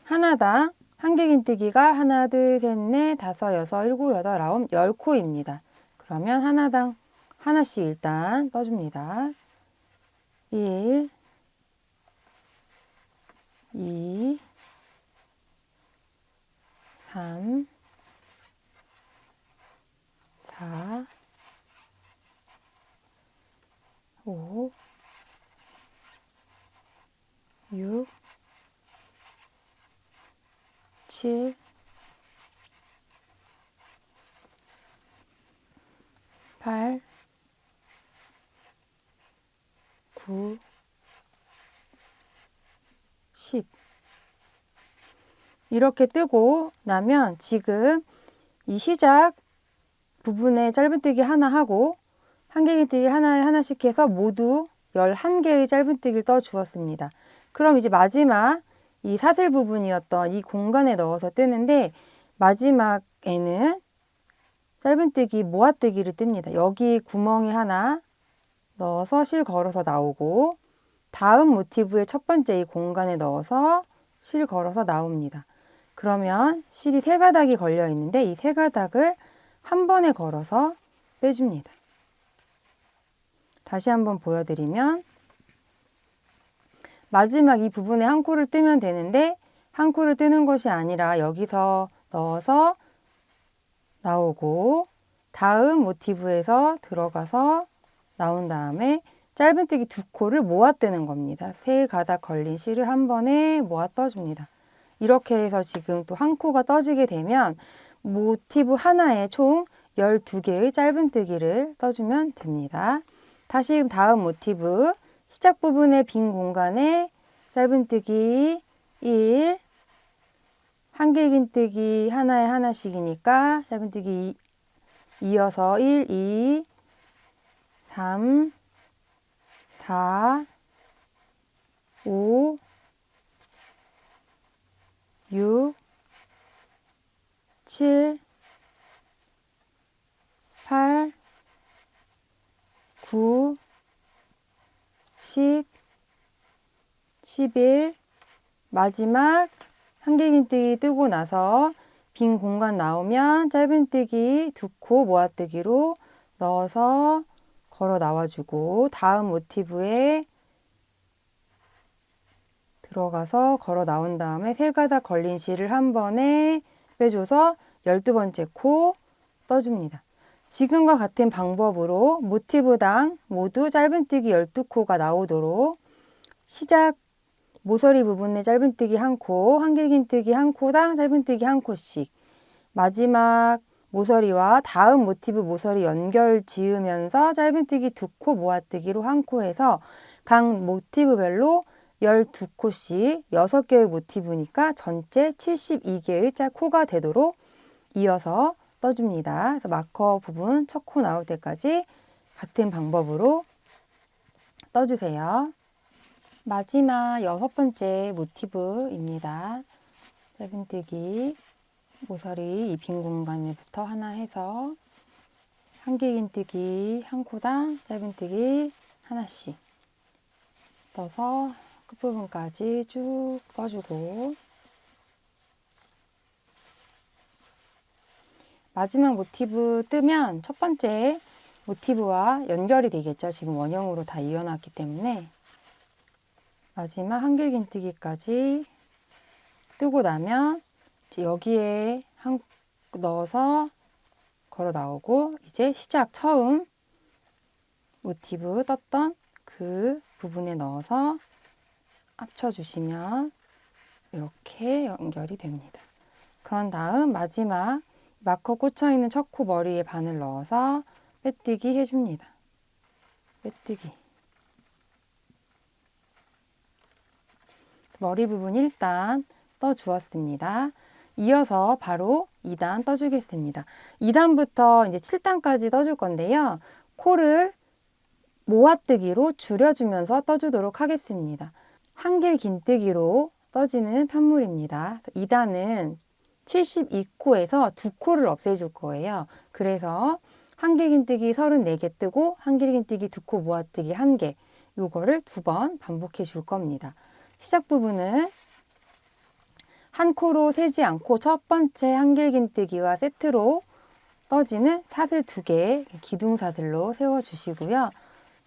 하나당 한길긴뜨기가 하나, 둘, 셋, 넷, 다섯, 여섯, 일곱, 여덟, 아홉, 10코입니다. 그러면 하나당 하나씩 일단 떠줍니다. 1, 2, 3, 4, 5, 6, 7, 8, 9, 10 이렇게 뜨고 나면 지금 이 시작 부분에 짧은뜨기 하나 하고 한길긴뜨기 하나에 하나씩 해서 모두 11개의 짧은뜨기를 떠 주었습니다. 그럼 이제 마지막 이 사슬 부분이었던 이 공간에 넣어서 뜨는데 마지막에는 짧은뜨기 모아뜨기를 뜹니다. 여기 구멍에 하나 넣어서 실 걸어서 나오고 다음 모티브의 첫 번째 이 공간에 넣어서 실 걸어서 나옵니다. 그러면 실이 3가닥이 걸려 있는데 이 3가닥을 한 번에 걸어서 빼줍니다. 다시 한번 보여드리면 마지막 이 부분에 한 코를 뜨면 되는데 한 코를 뜨는 것이 아니라 여기서 넣어서 나오고 다음 모티브에서 들어가서 나온 다음에 짧은뜨기 2코를 모아 뜨는 겁니다. 3가닥 걸린 실을 한 번에 모아 떠줍니다. 이렇게 해서 지금 또 한 코가 떠지게 되면 모티브 하나에 총 12개의 짧은뜨기를 떠주면 됩니다. 다시 다음 모티브 시작 부분의 빈 공간에 짧은뜨기 1, 한길긴뜨기 하나에 하나씩이니까 짧은뜨기 이어서 1, 2, 3, 4, 5, 6, 7, 8, 9, 10, 11, 마지막 한길긴뜨기 뜨고 나서 빈 공간 나오면 짧은뜨기 2코 모아뜨기로 넣어서 걸어 나와주고 다음 모티브에 들어가서 걸어 나온 다음에 3가닥 걸린 실을 한 번에 빼줘서 12번째 코 떠줍니다. 지금과 같은 방법으로 모티브당 모두 짧은뜨기 12코가 나오도록 시작 모서리 부분에 짧은뜨기 1코, 한길긴뜨기 1코당 짧은뜨기 1코씩 마지막 모서리와 다음 모티브 모서리 연결 지으면서 짧은뜨기 2코 모아뜨기로 1코 해서 각 모티브별로 12코씩 6개의 모티브니까 전체 72개의 코가 되도록 이어서 떠줍니다. 그래서 마커 부분 첫 코 나올 때까지 같은 방법으로 떠주세요. 마지막 6번째 모티브입니다. 짧은뜨기 모서리 이 빈 공간부터 하나 해서 한길긴뜨기 1코당 짧은뜨기 하나씩 떠서 끝부분까지 쭉 떠주고 마지막 모티브 뜨면 첫 번째 모티브와 연결이 되겠죠. 지금 원형으로 다 이어놨기 때문에 마지막 한길긴뜨기까지 뜨고 나면 이제 여기에 넣어서 걸어 나오고 이제 시작 처음 모티브 떴던 그 부분에 넣어서 합쳐주시면 이렇게 연결이 됩니다. 그런 다음 마지막 마커 꽂혀있는 첫 코 머리에 바늘 넣어서 빼뜨기 해줍니다. 빼뜨기. 머리 부분 1단 떠주었습니다. 이어서 바로 2단 떠주겠습니다. 2단부터 이제 7단까지 떠줄 건데요. 코를 모아뜨기로 줄여주면서 떠주도록 하겠습니다. 한길긴뜨기로 떠지는 편물입니다. 2단은 72코에서 2코를 없애줄 거예요. 그래서 한길긴뜨기 34개 뜨고 한길긴뜨기 2코 모아뜨기 1개 요거를 2번 반복해 줄 겁니다. 시작 부분은 한 코로 세지 않고 첫 번째 한길긴뜨기와 세트로 떠지는 사슬 2개 기둥사슬로 세워주시고요.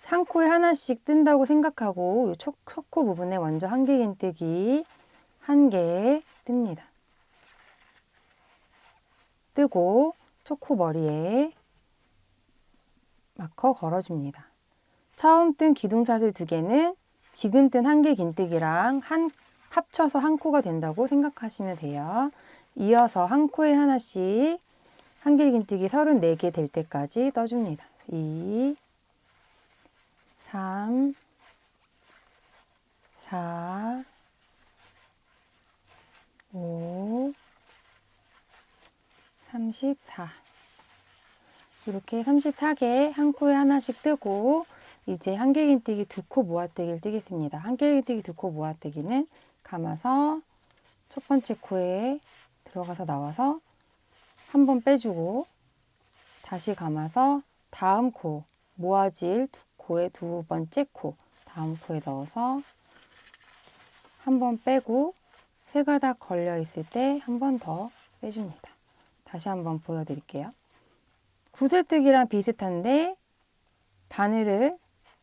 한 코에 하나씩 뜬다고 생각하고 첫 코 부분에 먼저 한길긴뜨기 1개 뜹니다. 뜨고 첫 코 머리에 마커 걸어줍니다. 처음 뜬 기둥사슬 2개는 지금 뜬 한길긴뜨기랑 합쳐서 한 코가 된다고 생각하시면 돼요. 이어서 한 코에 하나씩 한길긴뜨기 34개 될 때까지 떠줍니다. 2, 3, 4, 5, 34 이렇게 34개 한 코에 하나씩 뜨고 이제 한길긴뜨기 2코 모아뜨기를 뜨겠습니다. 한길긴뜨기 2코 모아뜨기는 감아서 첫 번째 코에 들어가서 나와서 한 번 빼주고 다시 감아서 다음 코 모아질 2코의 두 번째 코 다음 코에 넣어서 한 번 빼고 세 가닥 걸려 있을 때 한 번 더 빼줍니다. 다시 한번 보여드릴게요. 구슬뜨기랑 비슷한데 바늘을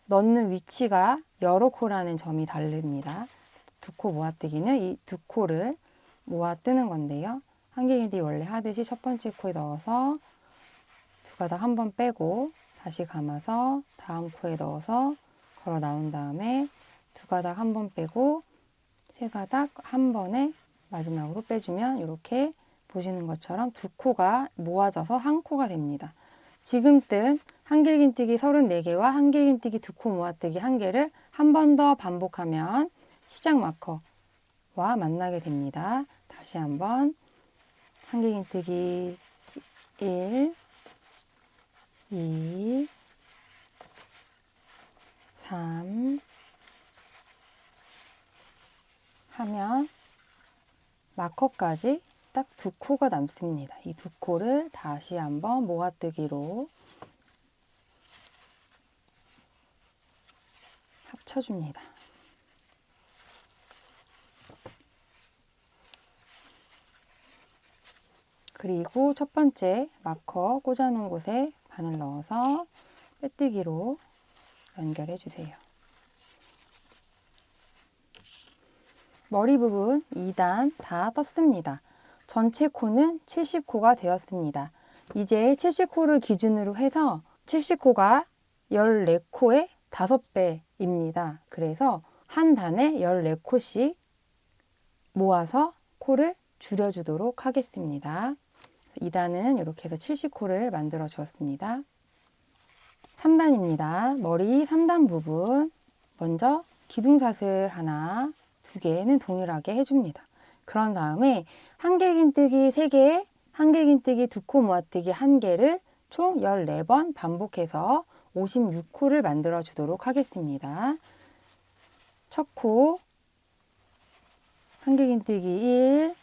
넣는 위치가 여러 코라는 점이 다릅니다. 2코 모아뜨기는 이 2코를 모아 뜨는 건데요. 한길긴뜨기 원래 하듯이 첫 번째 코에 넣어서 두 가닥 한 번 빼고 다시 감아서 다음 코에 넣어서 걸어 나온 다음에 두 가닥 한 번 빼고 세 가닥 한 번에 마지막으로 빼주면 이렇게 보시는 것처럼 2코가 모아져서 한 코가 됩니다. 지금 뜬 한길긴뜨기 34개와 한길긴뜨기 2코 모아뜨기 1개를 한 번 더 반복하면 시작 마커와 만나게 됩니다. 다시 한번 한길긴뜨기 1, 2, 3 하면 마커까지 딱 2코가 남습니다. 이 2코를 다시 한번 모아뜨기로 합쳐줍니다. 그리고 첫 번째 마커 꽂아놓은 곳에 바늘 넣어서 빼뜨기로 연결해 주세요. 머리 부분 2단 다 떴습니다. 전체 코는 70코가 되었습니다. 이제 70코를 기준으로 해서 70코가 14코의 5배입니다. 그래서 한 단에 14코씩 모아서 코를 줄여주도록 하겠습니다. 2단은 이렇게 해서 70코를 만들어 주었습니다. 3단입니다. 머리 3단 부분 먼저 기둥사슬 하나, 2개는 동일하게 해줍니다. 그런 다음에 한길긴뜨기 3개, 한길긴뜨기 2코 모아뜨기 1개를 총 14번 반복해서 56코를 만들어 주도록 하겠습니다. 첫 코 한길긴뜨기 1,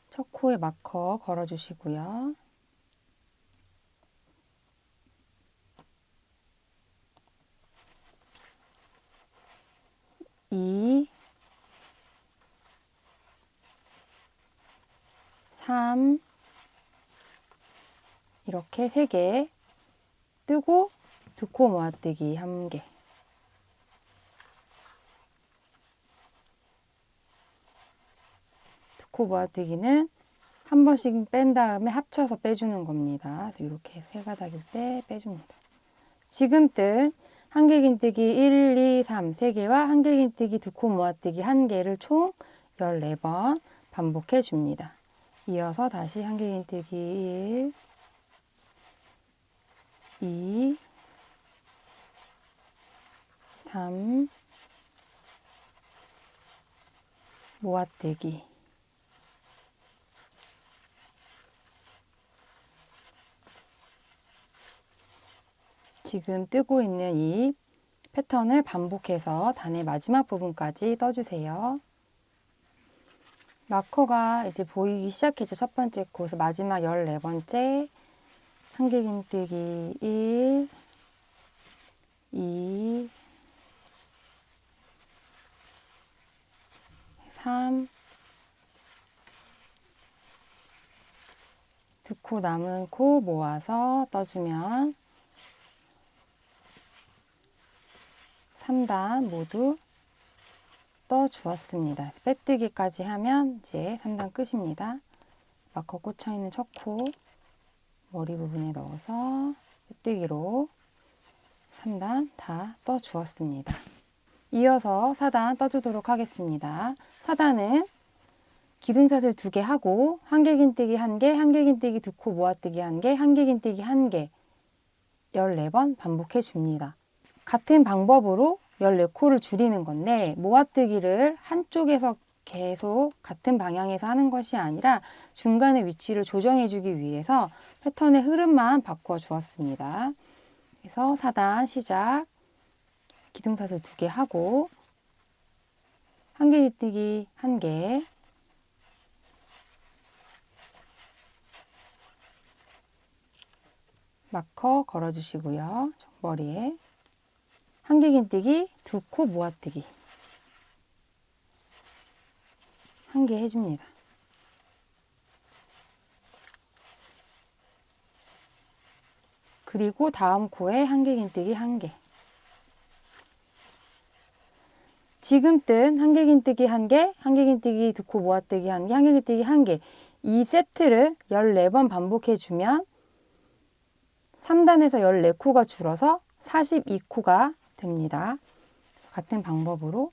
첫 코에 마커 걸어주시고요. 2, 3 이렇게 3개 뜨고 2코 모아뜨기 1개 코 모아뜨기는 한 번씩 뺀 다음에 합쳐서 빼주는 겁니다. 그래서 이렇게 세 가닥일 때 빼줍니다. 지금 뜬 한길긴뜨기 1, 2, 3 3개와 한길긴뜨기 2코 모아뜨기 1개를 총 14번 반복해 줍니다. 이어서 다시 한길긴뜨기 1, 2, 3 모아뜨기 지금 뜨고 있는 이 패턴을 반복해서 단의 마지막 부분까지 떠주세요. 마커가 이제 보이기 시작했죠. 첫 번째 코에서 마지막 14번째 한길긴뜨기 1, 2, 3 2코 남은 코 모아서 떠주면 3단 모두 떠주었습니다. 빼뜨기까지 하면 이제 3단 끝입니다. 마커 꽂혀있는 첫 코 머리 부분에 넣어서 빼뜨기로 3단 다 떠주었습니다. 이어서 4단 떠주도록 하겠습니다. 4단은 기둥사슬 2개 하고 한길긴뜨기 1개, 한길긴뜨기 2코 모아뜨기 1개, 한길긴뜨기 1개 14번 반복해 줍니다. 같은 방법으로 14코를 줄이는 건데 모아뜨기를 한쪽에서 계속 같은 방향에서 하는 것이 아니라 중간의 위치를 조정해 주기 위해서 패턴의 흐름만 바꿔 주었습니다. 그래서 4단 시작, 기둥사슬 2개 하고 한길기뜨기 1개, 마커 걸어주시고요. 머리에 한길긴뜨기 2코 모아뜨기 1개 해줍니다. 그리고 다음 코에 한길긴뜨기 1개. 지금 뜬 한길긴뜨기 1개, 한길긴뜨기 2코 모아뜨기 1개, 한길긴뜨기 1개, 이 세트를 14번 반복해주면 3단에서 14코가 줄어서 42코가 됩니다. 같은 방법으로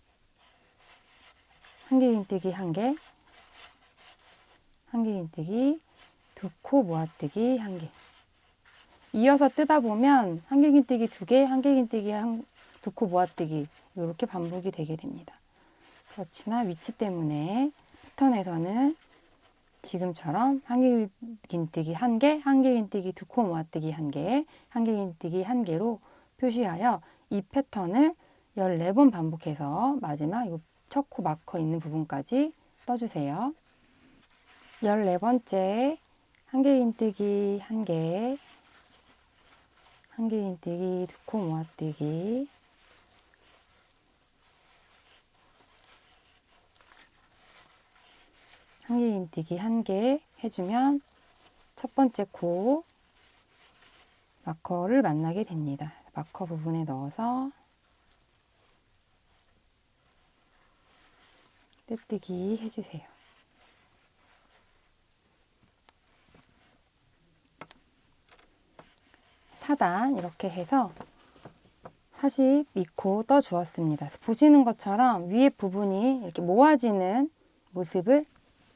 한길긴뜨기 1개, 한길긴뜨기 2코 모아뜨기 1개. 이어서 뜨다 보면 한길긴뜨기 2개, 한길긴뜨기 2코 모아뜨기 이렇게 반복이 되게 됩니다. 그렇지만 위치 때문에 패턴에서는 지금처럼 한길긴뜨기 1개, 한길긴뜨기 2코 모아뜨기 1개, 한길긴뜨기 1개로 표시하여 이 패턴을 14번 반복해서 마지막 이 첫 코 마커 있는 부분까지 떠주세요. 14번째 한길긴뜨기 1개, 한길긴뜨기 2코 모아뜨기, 한길긴뜨기 1개 해주면 첫 번째 코 마커를 만나게 됩니다. 마커 부분에 넣어서 떼뜨기 해주세요. 사단 이렇게 해서 42코 떠 주었습니다. 보시는 것처럼 위에 부분이 이렇게 모아지는 모습을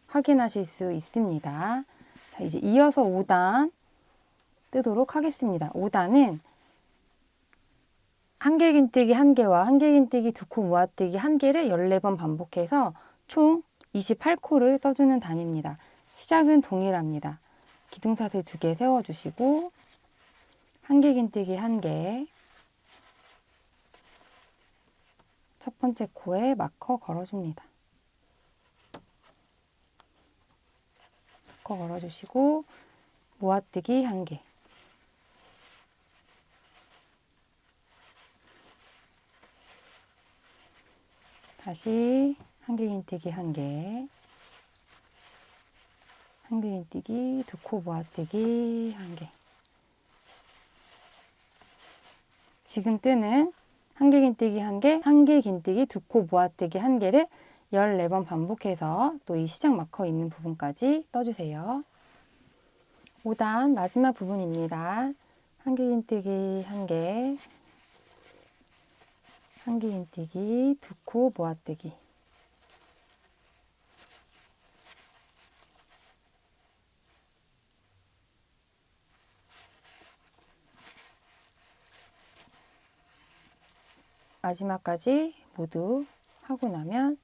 확인하실 수 있습니다. 자, 이제 이어서 5단 뜨도록 하겠습니다. 5단은 한길긴뜨기 1개와 한길긴뜨기 2코 모아뜨기 1개를 14번 반복해서 총 28코를 떠주는 단입니다. 시작은 동일합니다. 기둥사슬 2개 세워주시고 한길긴뜨기 1개, 첫 번째 코에 마커 걸어줍니다. 마커 걸어주시고 모아뜨기 1개, 다시 한길긴뜨기 1개, 한길긴뜨기 2코 모아뜨기 1개. 지금 뜨는 한길긴뜨기 1개, 한길긴뜨기 2코 모아뜨기 1개를 14번 반복해서 또 이 시작 마커 있는 부분까지 떠주세요. 5단 마지막 부분입니다. 한길긴뜨기 1개, 한길긴뜨기 2코 모아뜨기, 마지막까지 모두 하고 나면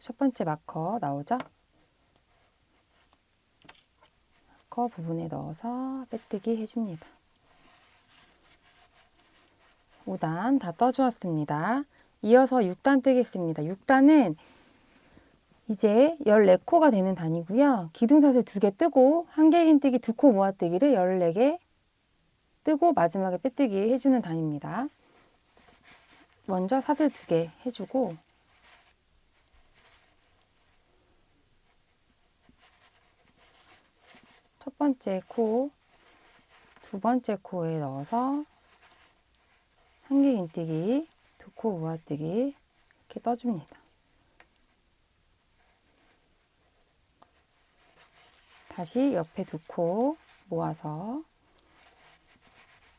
첫 번째 마커 나오죠? 마커 부분에 넣어서 빼뜨기 해줍니다. 5단 다 떠주었습니다. 이어서 6단 뜨겠습니다. 6단은 이제 14코가 되는 단이고요. 기둥사슬 2개 뜨고 한길긴뜨기 2코 모아뜨기를 14개 뜨고 마지막에 빼뜨기 해주는 단입니다. 먼저 사슬 2개 해주고 첫 번째 코, 두 번째 코에 넣어서 한길긴뜨기 2코 모아뜨기 이렇게 떠줍니다. 다시 옆에 2코 모아서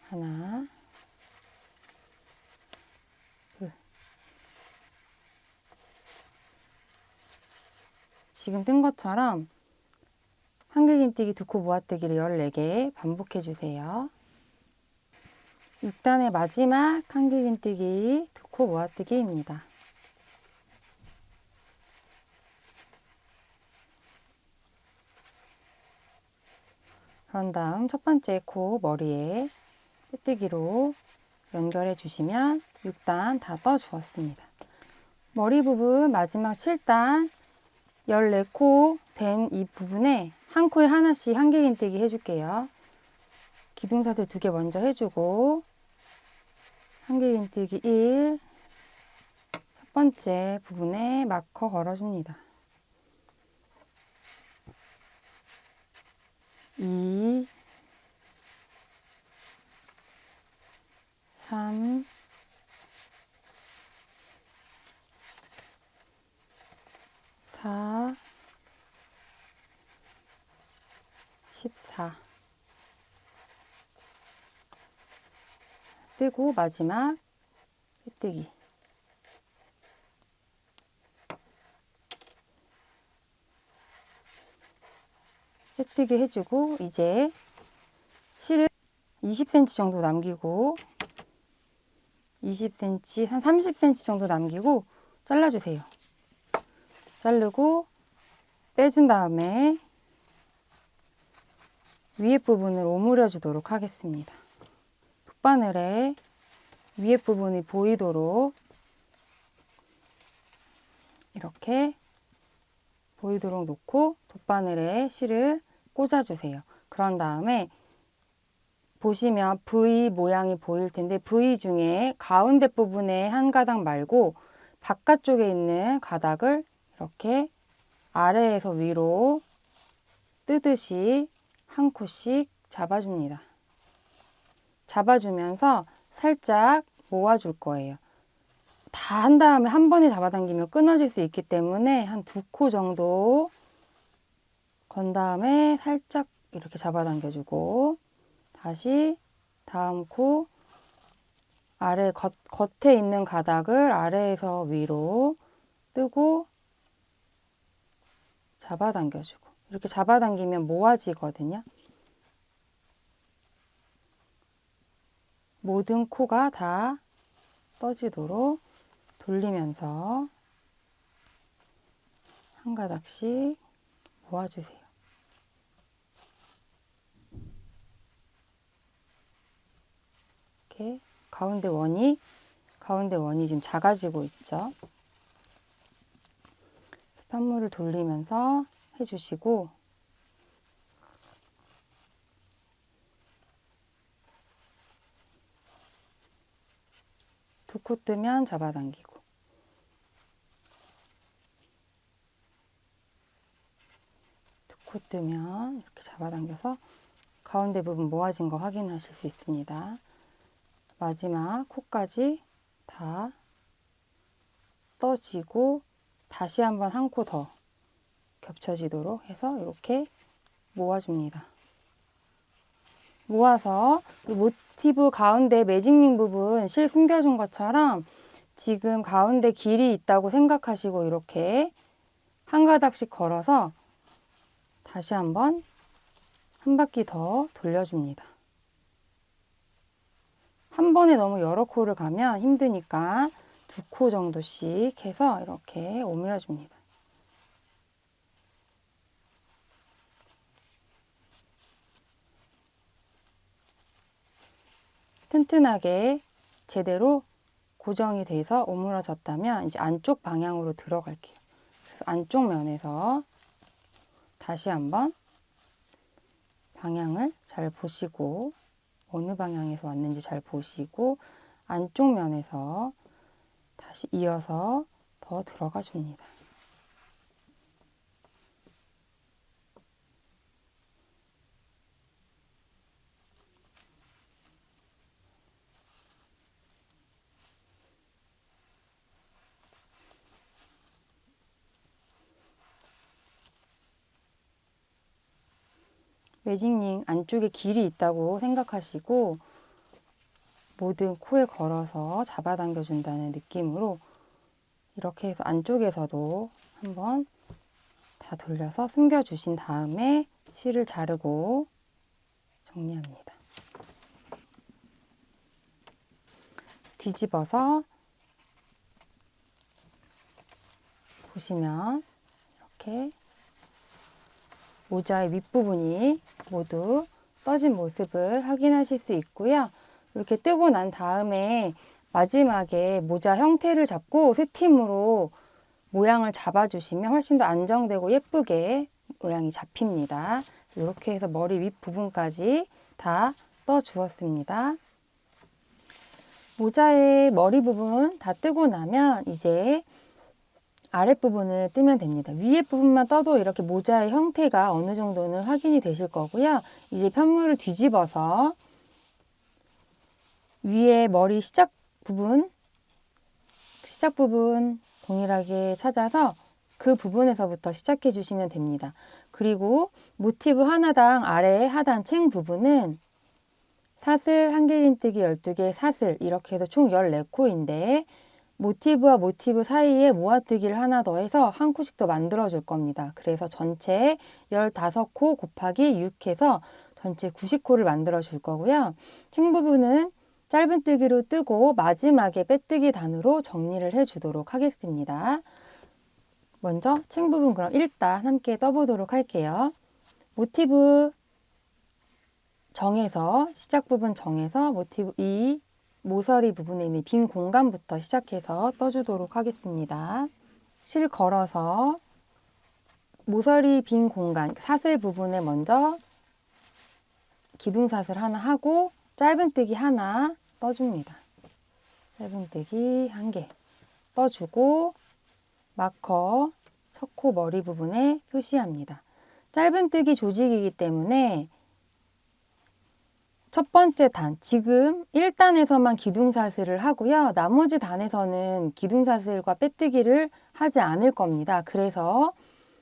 하나, 둘. 지금 뜬 것처럼 한길긴뜨기 2코 모아뜨기를 14개 반복해 주세요. 6단의 마지막 한길긴뜨기 2코 모아뜨기입니다. 그런 다음 첫 번째 코 머리에 빼뜨기로 연결해 주시면 6단 다 떠 주었습니다. 머리 부분 마지막 7단 14코 된 이 부분에 한 코에 하나씩 한길긴뜨기 해줄게요. 기둥사슬 2개 먼저 해주고 한길긴뜨기 1, 첫 번째 부분에 마커 걸어줍니다. 2, 3, 4, 14 뜨고 마지막 빼뜨기. 빼뜨기 해주고 이제 실을 20cm 정도 남기고 20cm, 한 30cm 정도 남기고 잘라주세요. 자르고 빼준 다음에 위에 부분을 오므려 주도록 하겠습니다. 돗바늘에 위에 부분이 보이도록 이렇게 보이도록 놓고 돗바늘에 실을 꽂아주세요. 그런 다음에 보시면 V 모양이 보일 텐데 V 중에 가운데 부분에 한 가닥 말고 바깥쪽에 있는 가닥을 이렇게 아래에서 위로 뜨듯이 한 코씩 잡아줍니다. 잡아주면서 살짝 모아줄 거예요. 다 한 다음에 한 번에 잡아당기면 끊어질 수 있기 때문에 한 2코 정도 건 다음에 살짝 이렇게 잡아당겨주고 다시 다음 코 아래 겉에 있는 가닥을 아래에서 위로 뜨고 잡아당겨주고 이렇게 잡아당기면 모아지거든요. 모든 코가 다 떠지도록 돌리면서 한 가닥씩 모아주세요. 이렇게 가운데 원이 지금 작아지고 있죠. 편물을 돌리면서 해주시고 두 코 뜨면 잡아당기고 두 코 뜨면 이렇게 잡아당겨서 가운데 부분 모아진 거 확인하실 수 있습니다. 마지막 코까지 다 떠지고 다시 한번 한 코 더 겹쳐지도록 해서 이렇게 모아줍니다. 모아서 모티브 가운데 매직링 부분 실 숨겨준 것처럼 지금 가운데 길이 있다고 생각하시고 이렇게 한 가닥씩 걸어서 다시 한번 한 바퀴 더 돌려줍니다. 한 번에 너무 여러 코를 가면 힘드니까 2코 정도씩 해서 이렇게 오므려줍니다. 튼튼하게 제대로 고정이 돼서 오므려졌다면 이제 안쪽 방향으로 들어갈게요. 그래서 안쪽 면에서 다시 한번 방향을 잘 보시고 어느 방향에서 왔는지 잘 보시고 안쪽 면에서 다시 이어서 더 들어가 줍니다. 매직링 안쪽에 길이 있다고 생각하시고 모든 코에 걸어서 잡아당겨 준다는 느낌으로 이렇게 해서 안쪽에서도 한번 다 돌려서 숨겨 주신 다음에 실을 자르고 정리합니다. 뒤집어서 보시면 이렇게 모자의 윗부분이 모두 떠진 모습을 확인하실 수 있고요. 이렇게 뜨고 난 다음에 마지막에 모자 형태를 잡고 스팀으로 모양을 잡아주시면 훨씬 더 안정되고 예쁘게 모양이 잡힙니다. 이렇게 해서 머리 윗부분까지 다 떠주었습니다. 모자의 머리 부분 다 뜨고 나면 이제 아랫부분을 뜨면 됩니다. 위에 부분만 떠도 이렇게 모자의 형태가 어느 정도는 확인이 되실 거고요. 이제 편물을 뒤집어서 위에 머리 시작 부분 동일하게 찾아서 그 부분에서부터 시작해 주시면 됩니다. 그리고 모티브 하나당 아래 하단 챙 부분은 사슬 1개 긴뜨기 12개 사슬 이렇게 해서 총 14코인데 모티브와 모티브 사이에 모아뜨기를 하나 더 해서 한 코씩 더 만들어 줄 겁니다. 그래서 전체 15코 곱하기 6 해서 전체 90코를 만들어 줄 거고요. 챙 부분은 짧은뜨기로 뜨고 마지막에 빼뜨기 단으로 정리를 해 주도록 하겠습니다. 먼저 챙 부분 그럼 일단 함께 떠보도록 할게요. 모티브 정해서 시작 부분 정해서 모티브 이 모서리 부분에 있는 빈 공간부터 시작해서 떠주도록 하겠습니다. 실 걸어서 모서리 빈 공간 사슬 부분에 먼저 기둥사슬 하나 하고 짧은뜨기 하나 떠줍니다. 짧은뜨기 1개 떠주고 마커 첫 코 머리 부분에 표시합니다. 짧은뜨기 조직이기 때문에 첫 번째 단, 지금 1단에서만 기둥사슬을 하고요. 나머지 단에서는 기둥사슬과 빼뜨기를 하지 않을 겁니다. 그래서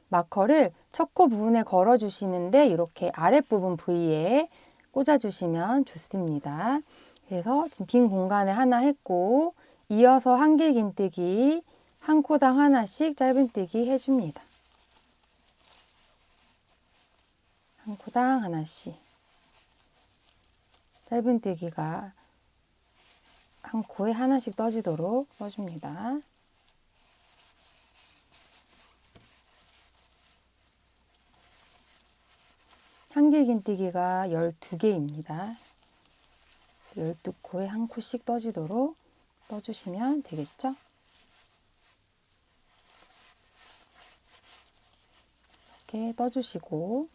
마커를 첫 코 부분에 걸어 주시는데 이렇게 아랫부분 부위에 꽂아 주시면 좋습니다. 그래서 지금 빈 공간에 하나 했고 이어서 1개 긴뜨기 한 코당 하나씩 짧은뜨기 해줍니다. 한 코당 하나씩 짧은뜨기가 한 코에 하나씩 떠지도록 떠줍니다. 한개 긴뜨기가 12개입니다. 12코에 한 코씩 떠지도록 떠주시면 되겠죠? 이렇게 떠주시고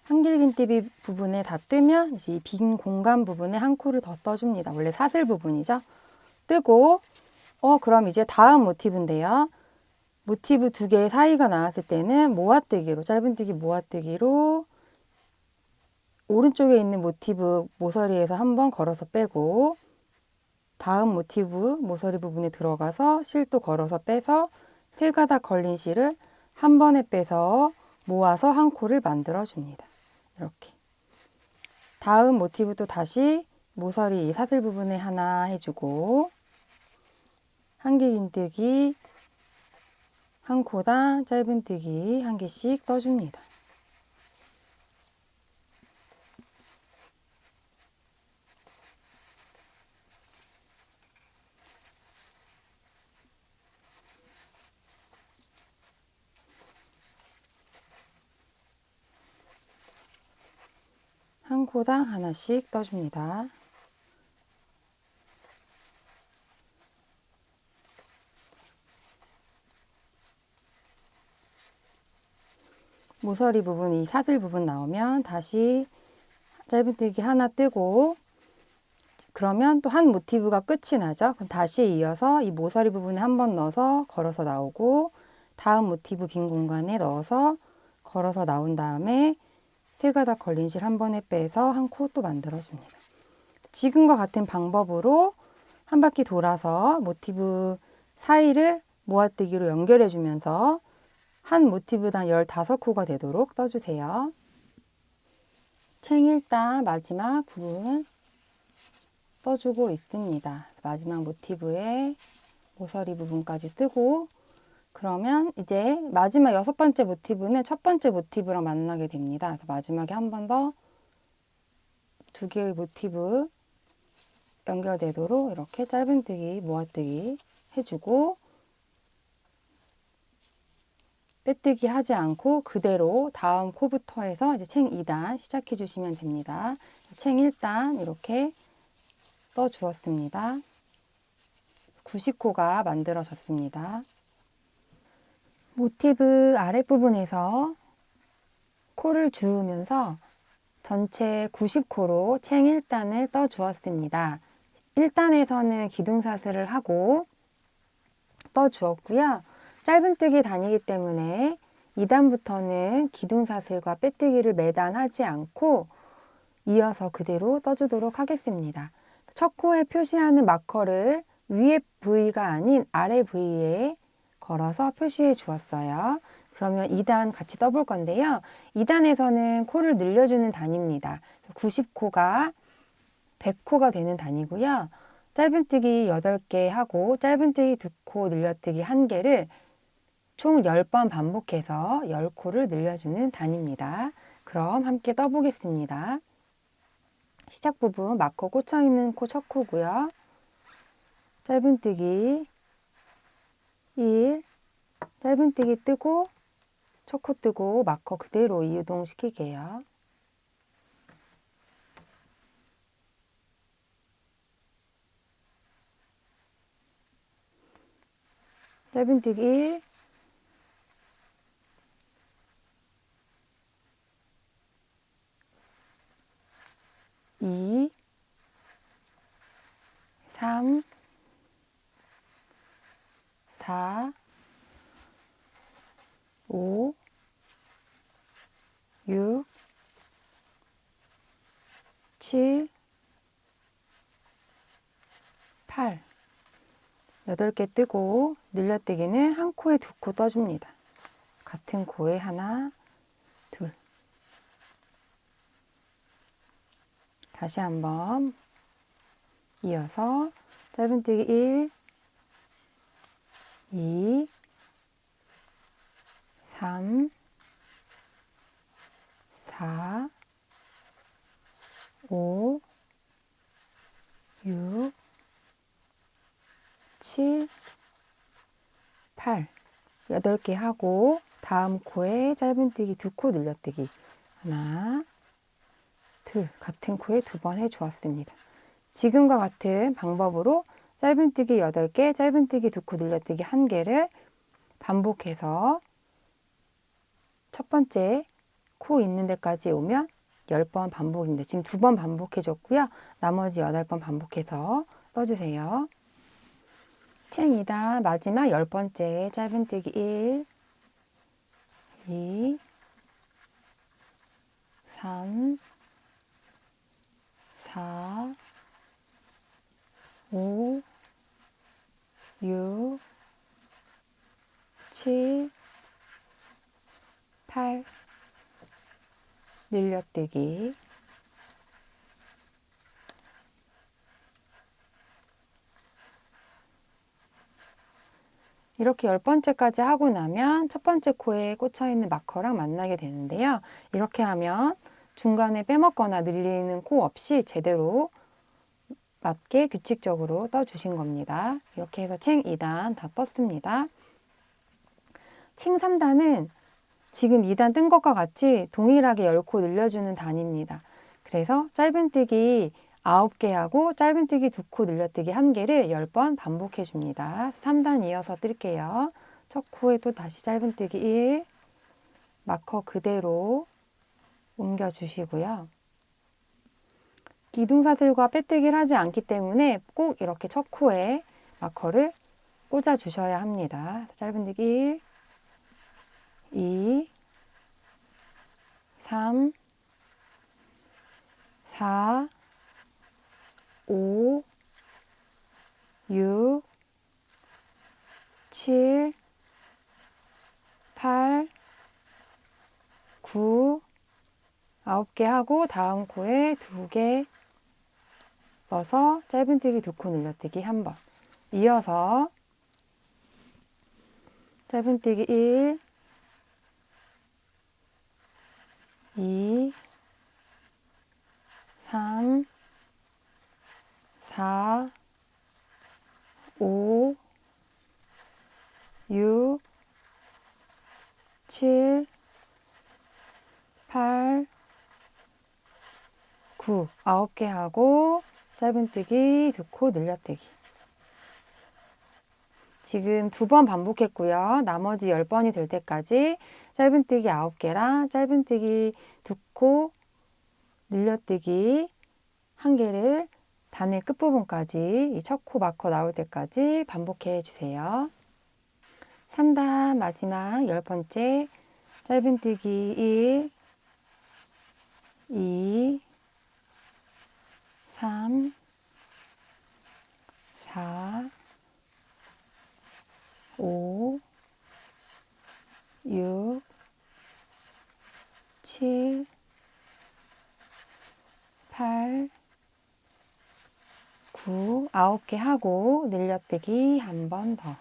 한길긴뜨기 부분에 다 뜨면 이제 이 빈 공간 부분에 한 코를 더 떠줍니다. 원래 사슬 부분이죠. 뜨고 그럼 이제 다음 모티브인데요. 모티브 2개 사이가 나왔을 때는 모아뜨기로 짧은뜨기 모아뜨기로 오른쪽에 있는 모티브 모서리에서 한번 걸어서 빼고 다음 모티브 모서리 부분에 들어가서 실도 걸어서 빼서 세 가닥 걸린 실을 한 번에 빼서 모아서 한 코를 만들어 줍니다. 이렇게 다음 모티브도 다시 모서리 사슬 부분에 하나 해주고 한개 긴뜨기 한 코당 짧은뜨기 1개씩 떠줍니다. 한 코당 하나씩 떠줍니다. 모서리 부분, 이 사슬 부분 나오면 다시 짧은뜨기 하나 뜨고 그러면 또 한 모티브가 끝이 나죠. 그럼 다시 이어서 이 모서리 부분에 한 번 넣어서 걸어서 나오고 다음 모티브 빈 공간에 넣어서 걸어서 나온 다음에 세 가닥 걸린 실 한 번에 빼서 한 코 또 만들어 줍니다. 지금과 같은 방법으로 한 바퀴 돌아서 모티브 사이를 모아뜨기로 연결해 주면서 한 모티브당 15코가 되도록 떠주세요. 챙 1단 마지막 부분 떠주고 있습니다. 마지막 모티브의 모서리 부분까지 뜨고 그러면 이제 마지막 6번째 모티브는 첫 번째 모티브랑 만나게 됩니다. 그래서 마지막에 한 번 더 2개의 모티브 연결되도록 이렇게 짧은뜨기, 모아뜨기 해주고 빼뜨기 하지 않고 그대로 다음 코부터 해서 이제 챙 2단 시작해 주시면 됩니다. 챙 1단 이렇게 떠 주었습니다. 90코가 만들어졌습니다. 모티브 아랫부분에서 코를 주우면서 전체 90코로 챙 1단을 떠 주었습니다. 1단에서는 기둥사슬을 하고 떠 주었고요. 짧은뜨기 단위이기 때문에 2단부터는 기둥사슬과 빼뜨기를 매단하지 않고 이어서 그대로 떠주도록 하겠습니다. 첫 코에 표시하는 마커를 위에 부위가 아닌 아래 부위에 걸어서 표시해 주었어요. 그러면 2단 같이 떠볼 건데요. 2단에서는 코를 늘려주는 단위입니다. 90코가 100코가 되는 단위고요. 짧은뜨기 8개 하고 짧은뜨기 2코 늘려뜨기 1개를 총 10번 반복해서 10코를 늘려주는 단위입니다. 그럼 함께 떠보겠습니다. 시작 부분 마커 꽂혀있는 코 첫 코고요. 짧은뜨기 1, 짧은뜨기 뜨고 첫 코 뜨고 마커 그대로 이동시키게요. 짧은뜨기 1, 2, 3, 4, 5, 6, 7, 8 8개 뜨고 늘려뜨기는 한 코에 2코 떠줍니다. 같은 코에 하나, 둘. 다시 한번 이어서 짧은뜨기 1, 2, 3, 4, 5, 6, 7, 8 8개 하고 다음 코에 짧은뜨기 2코 늘려뜨기 하나, 둘 같은 코에 2번 해주었습니다. 지금과 같은 방법으로 짧은뜨기 8개, 짧은뜨기 2코 늘려뜨기 1개를 반복해서 첫 번째 코 있는 데까지 오면 10번 반복입니다. 지금 2번 반복해 줬고요. 나머지 8번 반복해서 떠주세요. 챙 2단 마지막 10번째 짧은뜨기 1, 2, 3, 4, 5, 6, 7, 8 늘려뜨기 이렇게 10번째까지 하고 나면 첫 번째 코에 꽂혀있는 마커랑 만나게 되는데요. 이렇게 하면 중간에 빼먹거나 늘리는 코 없이 제대로 맞게 규칙적으로 떠주신 겁니다. 이렇게 해서 챙 2단 다 떴습니다. 챙 3단은 지금 2단 뜬 것과 같이 동일하게 10코 늘려주는 단위입니다. 그래서 짧은뜨기 9개 하고 짧은뜨기 2코 늘려뜨기 1개를 10번 반복해 줍니다. 3단 이어서 뜰게요. 첫 코에 또 다시 짧은뜨기 1, 마커 그대로 옮겨 주시고요. 기둥사슬과 빼뜨기를 하지 않기 때문에 꼭 이렇게 첫 코에 마커를 꽂아 주셔야 합니다. 짧은뜨기 1, 2, 3, 4, 5, 6, 7, 8, 9, 9개 하고 다음 코에 2개 넣어서 짧은뜨기 2코 늘려뜨기 1번. 이어서 짧은뜨기 1, 2, 3, 4, 4, 5, 6, 7, 8, 9, 9개 하고 짧은뜨기, 2코 늘려뜨기. 지금 2번 반복했고요. 나머지 10번이 될 때까지 짧은뜨기 9개랑 짧은뜨기 2코 늘려뜨기 1개를 단의 끝부분까지 이 첫 코 마커 나올 때까지 반복해 주세요. 3단 마지막 10번째 짧은뜨기 1, 2, 3, 4, 5, 6, 7, 8, 9, 9개 하고 늘려뜨기 한 번 더.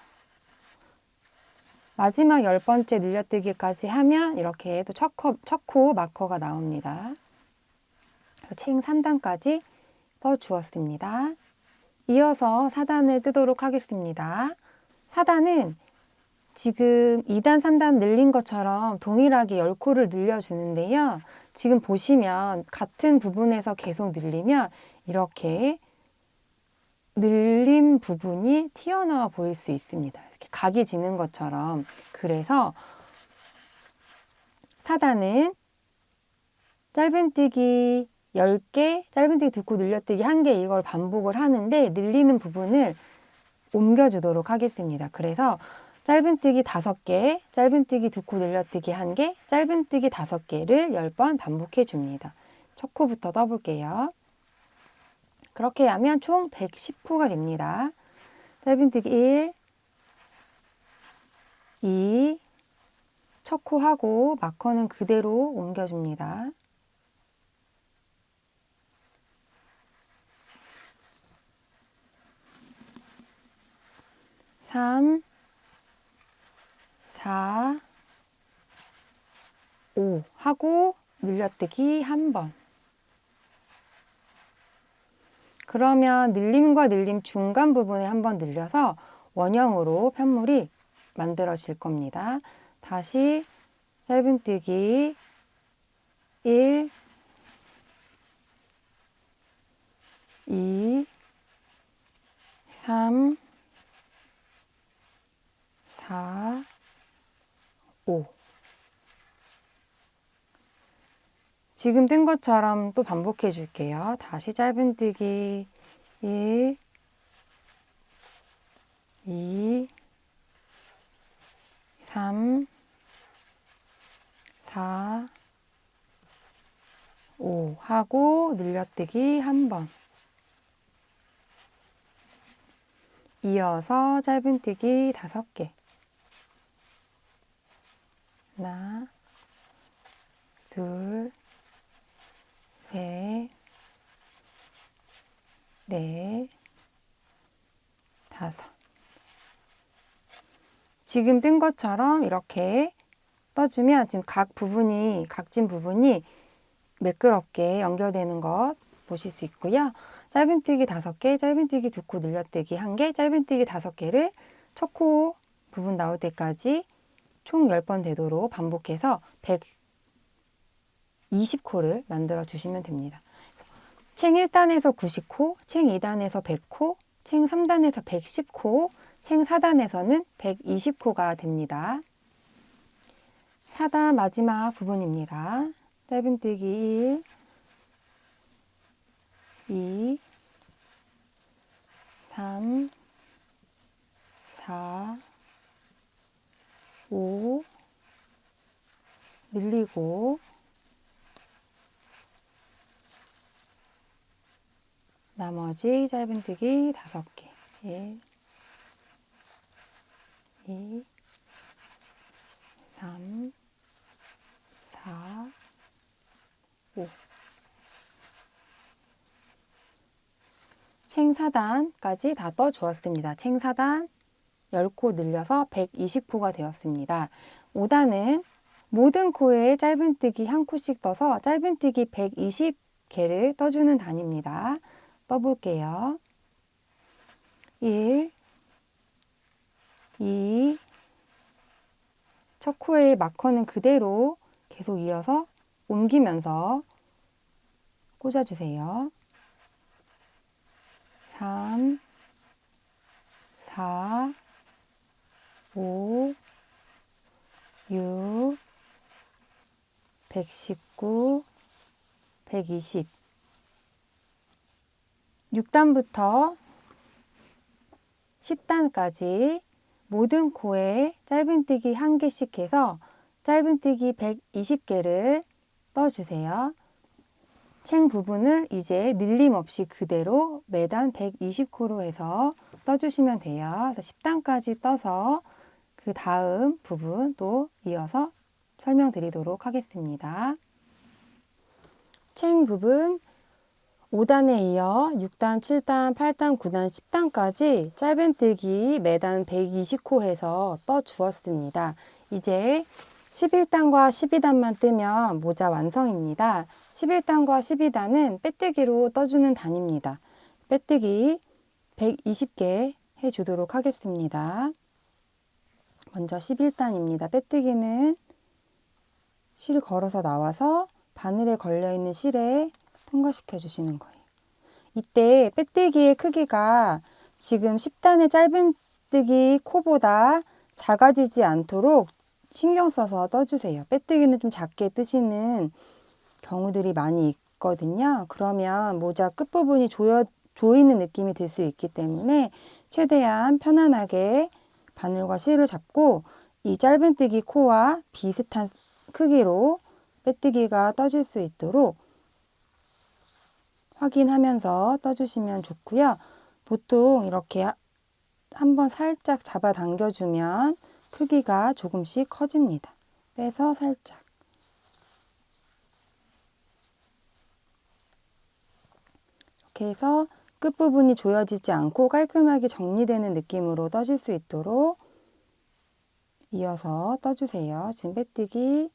마지막 10번째 늘려뜨기까지 하면 이렇게 또 첫 코 마커가 나옵니다. 챙 3단까지 떠주었습니다. 이어서 4단을 뜨도록 하겠습니다. 4단은 지금 2단, 3단 늘린 것처럼 동일하게 10코를 늘려주는데요. 지금 보시면 같은 부분에서 계속 늘리면 이렇게 늘린 부분이 튀어나와 보일 수 있습니다. 이렇게 각이 지는 것처럼. 그래서 4단은 짧은뜨기 10개, 짧은뜨기 2코 늘려뜨기 1개 이걸 반복을 하는데 늘리는 부분을 옮겨주도록 하겠습니다. 그래서 짧은뜨기 5개, 짧은뜨기 2코 늘려뜨기 1개, 짧은뜨기 5개를 10번 반복해 줍니다. 첫 코부터 떠볼게요. 그렇게 하면 총 110코가 됩니다. 짧은뜨기 1, 2, 첫 코 하고 마커는 그대로 옮겨줍니다. 3, 4, 5 하고 늘려뜨기 한 번. 그러면 늘림과 늘림 중간 부분에 한번 늘려서 원형으로 편물이 만들어질 겁니다. 다시 짧은뜨기 1, 2, 3, 4, 5. 지금 뜬 것처럼 또 반복해 줄게요. 다시 짧은뜨기 1, 2, 3, 4, 5 하고 늘려뜨기 한 번. 이어서 짧은뜨기 5개. 하나, 둘, 셋, 넷, 5. 지금 뜬 것처럼 이렇게 떠주면 지금 각진 부분이 매끄럽게 연결되는 것 보실 수 있고요. 짧은뜨기 5개, 짧은뜨기 2코 늘려뜨기 1개, 짧은뜨기 5개를 첫 코 부분 나올 때까지 총 10번 되도록 반복해서 120코를 만들어 주시면 됩니다. 챙 1단에서 90코, 챙 2단에서 100코, 챙 3단에서 110코, 챙 4단에서는 120코가 됩니다. 4단 마지막 부분입니다. 짧은뜨기 1, 2, 3, 4, 5, 늘리고 나머지 짧은뜨기 5개. 1, 2, 3, 4, 5. 챙 4단까지 다 떠주었습니다. 챙 4단 10코 늘려서 120코가 되었습니다. 5단은 모든 코에 짧은뜨기 1코씩 떠서 짧은뜨기 120개를 떠주는 단입니다. 떠볼게요. 1, 2, 첫 코의 마커는 그대로 계속 이어서 옮기면서 꽂아주세요. 3, 4, 5, 6, 119, 120. 6단부터 10단까지 모든 코에 짧은뜨기 1개씩 해서 짧은뜨기 120개를 떠주세요. 챙 부분을 이제 늘림 없이 그대로 매단 120코로 해서 떠주시면 돼요. 그래서 10단까지 떠서 그 다음 부분 또 이어서 설명드리도록 하겠습니다. 챙 부분 5단에 이어 6단, 7단, 8단, 9단, 10단까지 짧은뜨기 매단 120코 해서 떠 주었습니다. 이제 11단과 12단만 뜨면 모자 완성입니다. 11단과 12단은 빼뜨기로 떠주는 단입니다. 빼뜨기 120개 해주도록 하겠습니다. 먼저 11단입니다. 빼뜨기는 실 걸어서 나와서 바늘에 걸려있는 실에 통과시켜 주시는 거예요. 이때 빼뜨기의 크기가 지금 10단의 짧은뜨기 코보다 작아지지 않도록 신경 써서 떠주세요. 빼뜨기는 좀 작게 뜨시는 경우들이 많이 있거든요. 그러면 모자 끝부분이 조이는 느낌이 들 수 있기 때문에 최대한 편안하게 바늘과 실을 잡고 이 짧은뜨기 코와 비슷한 크기로 빼뜨기가 떠질 수 있도록 확인하면서 떠주시면 좋고요. 보통 이렇게 한번 살짝 잡아 당겨주면 크기가 조금씩 커집니다. 빼서 살짝. 이렇게 해서 끝부분이 조여지지 않고 깔끔하게 정리되는 느낌으로 떠줄 수 있도록 이어서 떠주세요. 지금 빼뜨기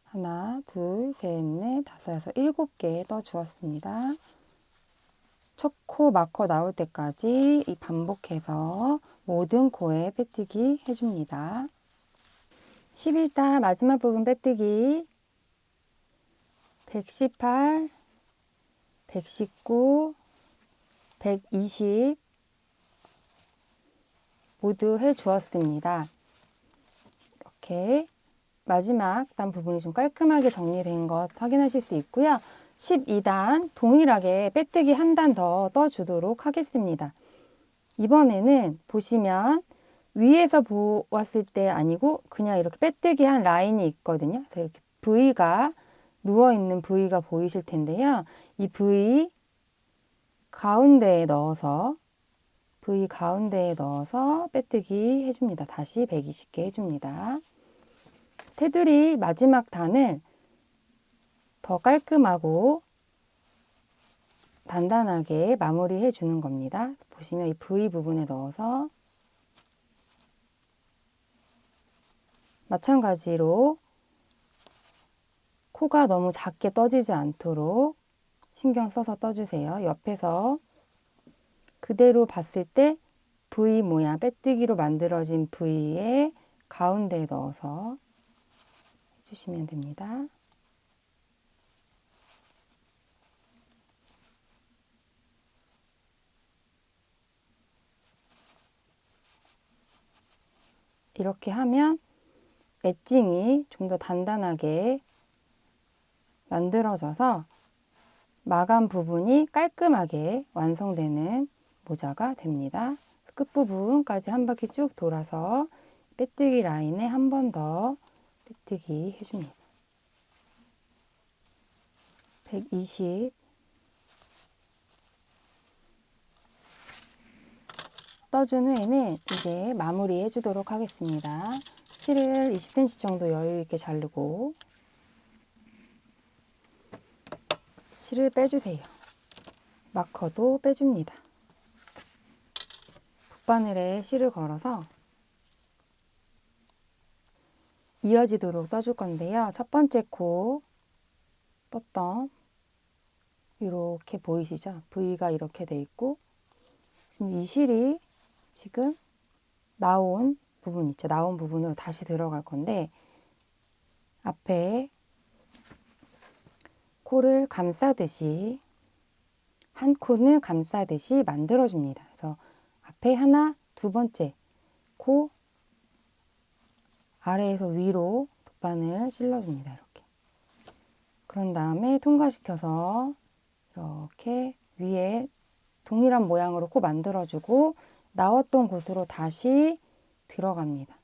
하나, 둘, 셋, 넷, 다섯, 여섯, 7개 떠주었습니다. 첫 코 마커 나올 때까지 이 반복해서 모든 코에 빼뜨기 해줍니다. 11단 마지막 부분 빼뜨기 118, 119, 120 모두 해주었습니다. 이렇게 마지막 단 부분이 좀 깔끔하게 정리된 것 확인하실 수 있고요. 12단 동일하게 빼뜨기 한 단 더 떠주도록 하겠습니다. 이번에는 보시면 위에서 보았을 때 아니고 그냥 이렇게 빼뜨기 한 라인이 있거든요. 그래서 이렇게 V가 누워있는 V가 보이실 텐데요. 이 V 가운데에 넣어서 빼뜨기 해줍니다. 다시 120개 해줍니다. 테두리 마지막 단을 더 깔끔하고 단단하게 마무리해 주는 겁니다. 보시면 이 V 부분에 넣어서 마찬가지로 코가 너무 작게 떠지지 않도록 신경 써서 떠주세요. 옆에서 그대로 봤을 때 V 모양 빼뜨기로 만들어진 V의 가운데에 넣어서 해주시면 됩니다. 이렇게 하면 엣징이 좀 더 단단하게 만들어져서 마감 부분이 깔끔하게 완성되는 모자가 됩니다. 끝부분까지 한 바퀴 쭉 돌아서 빼뜨기 라인에 한 번 더 빼뜨기 해줍니다. 120 떠준 후에는 이제 마무리 해주도록 하겠습니다. 실을 20cm 정도 여유 있게 자르고 실을 빼주세요. 마커도 빼줍니다. 돗바늘에 실을 걸어서 이어지도록 떠줄 건데요. 첫 번째 코 떴던 이렇게 보이시죠? V가 이렇게 돼 있고 지금 이 실이 지금 나온 부분 있죠. 나온 부분으로 다시 들어갈 건데 앞에 코를 감싸듯이 한 코는 감싸듯이 만들어줍니다. 그래서 앞에 하나, 두 번째 코 아래에서 위로 돗바늘 실러줍니다. 이렇게. 그런 다음에 통과시켜서 이렇게 위에 동일한 모양으로 코 만들어주고 나왔던 곳으로 다시 들어갑니다.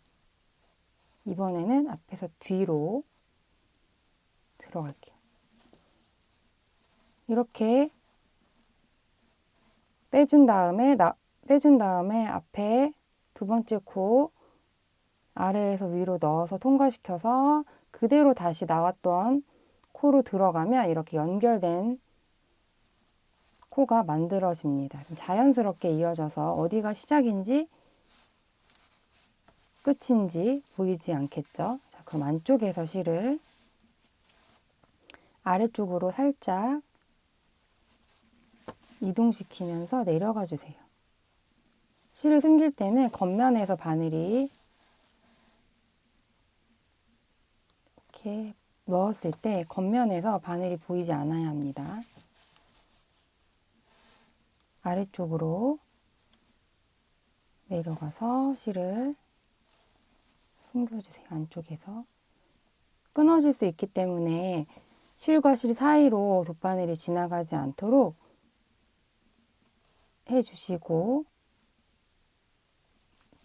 이번에는 앞에서 뒤로 들어갈게요. 이렇게 빼준 다음에 앞에 두 번째 코 아래에서 위로 넣어서 통과시켜서 그대로 다시 나왔던 코로 들어가면 이렇게 연결된 코가 만들어집니다. 자연스럽게 이어져서 어디가 시작인지 끝인지 보이지 않겠죠? 자, 그럼 안쪽에서 실을 아래쪽으로 살짝 이동시키면서 내려가 주세요. 실을 숨길 때는 겉면에서 바늘이 이렇게 넣었을 때 겉면에서 바늘이 보이지 않아야 합니다. 아래쪽으로 내려가서 실을 숨겨주세요. 안쪽에서. 끊어질 수 있기 때문에 실과 실 사이로 돗바늘이 지나가지 않도록 해주시고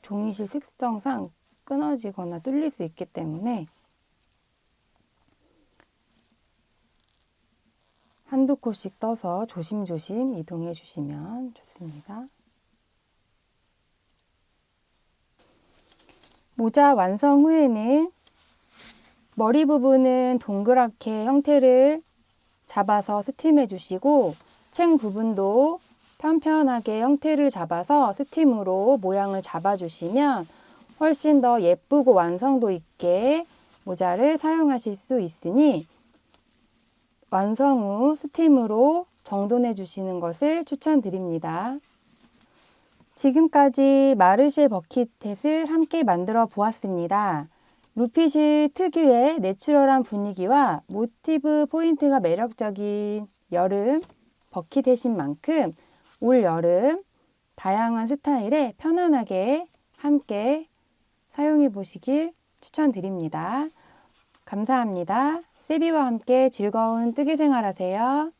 종이실 특성상 끊어지거나 뚫릴 수 있기 때문에 한두 코씩 떠서 조심조심 이동해 주시면 좋습니다. 모자 완성 후에는 머리 부분은 동그랗게 형태를 잡아서 스팀해 주시고 챙 부분도 편편하게 형태를 잡아서 스팀으로 모양을 잡아 주시면 훨씬 더 예쁘고 완성도 있게 모자를 사용하실 수 있으니 완성 후 스팀으로 정돈해 주시는 것을 추천드립니다. 지금까지 마르쉐 버킷햇을 함께 만들어 보았습니다. 루핏이 특유의 내추럴한 분위기와 모티브 포인트가 매력적인 여름 버킷햇인 만큼 올 여름 다양한 스타일에 편안하게 함께 사용해 보시길 추천드립니다. 감사합니다. 세비와 함께 즐거운 뜨개 생활 하세요.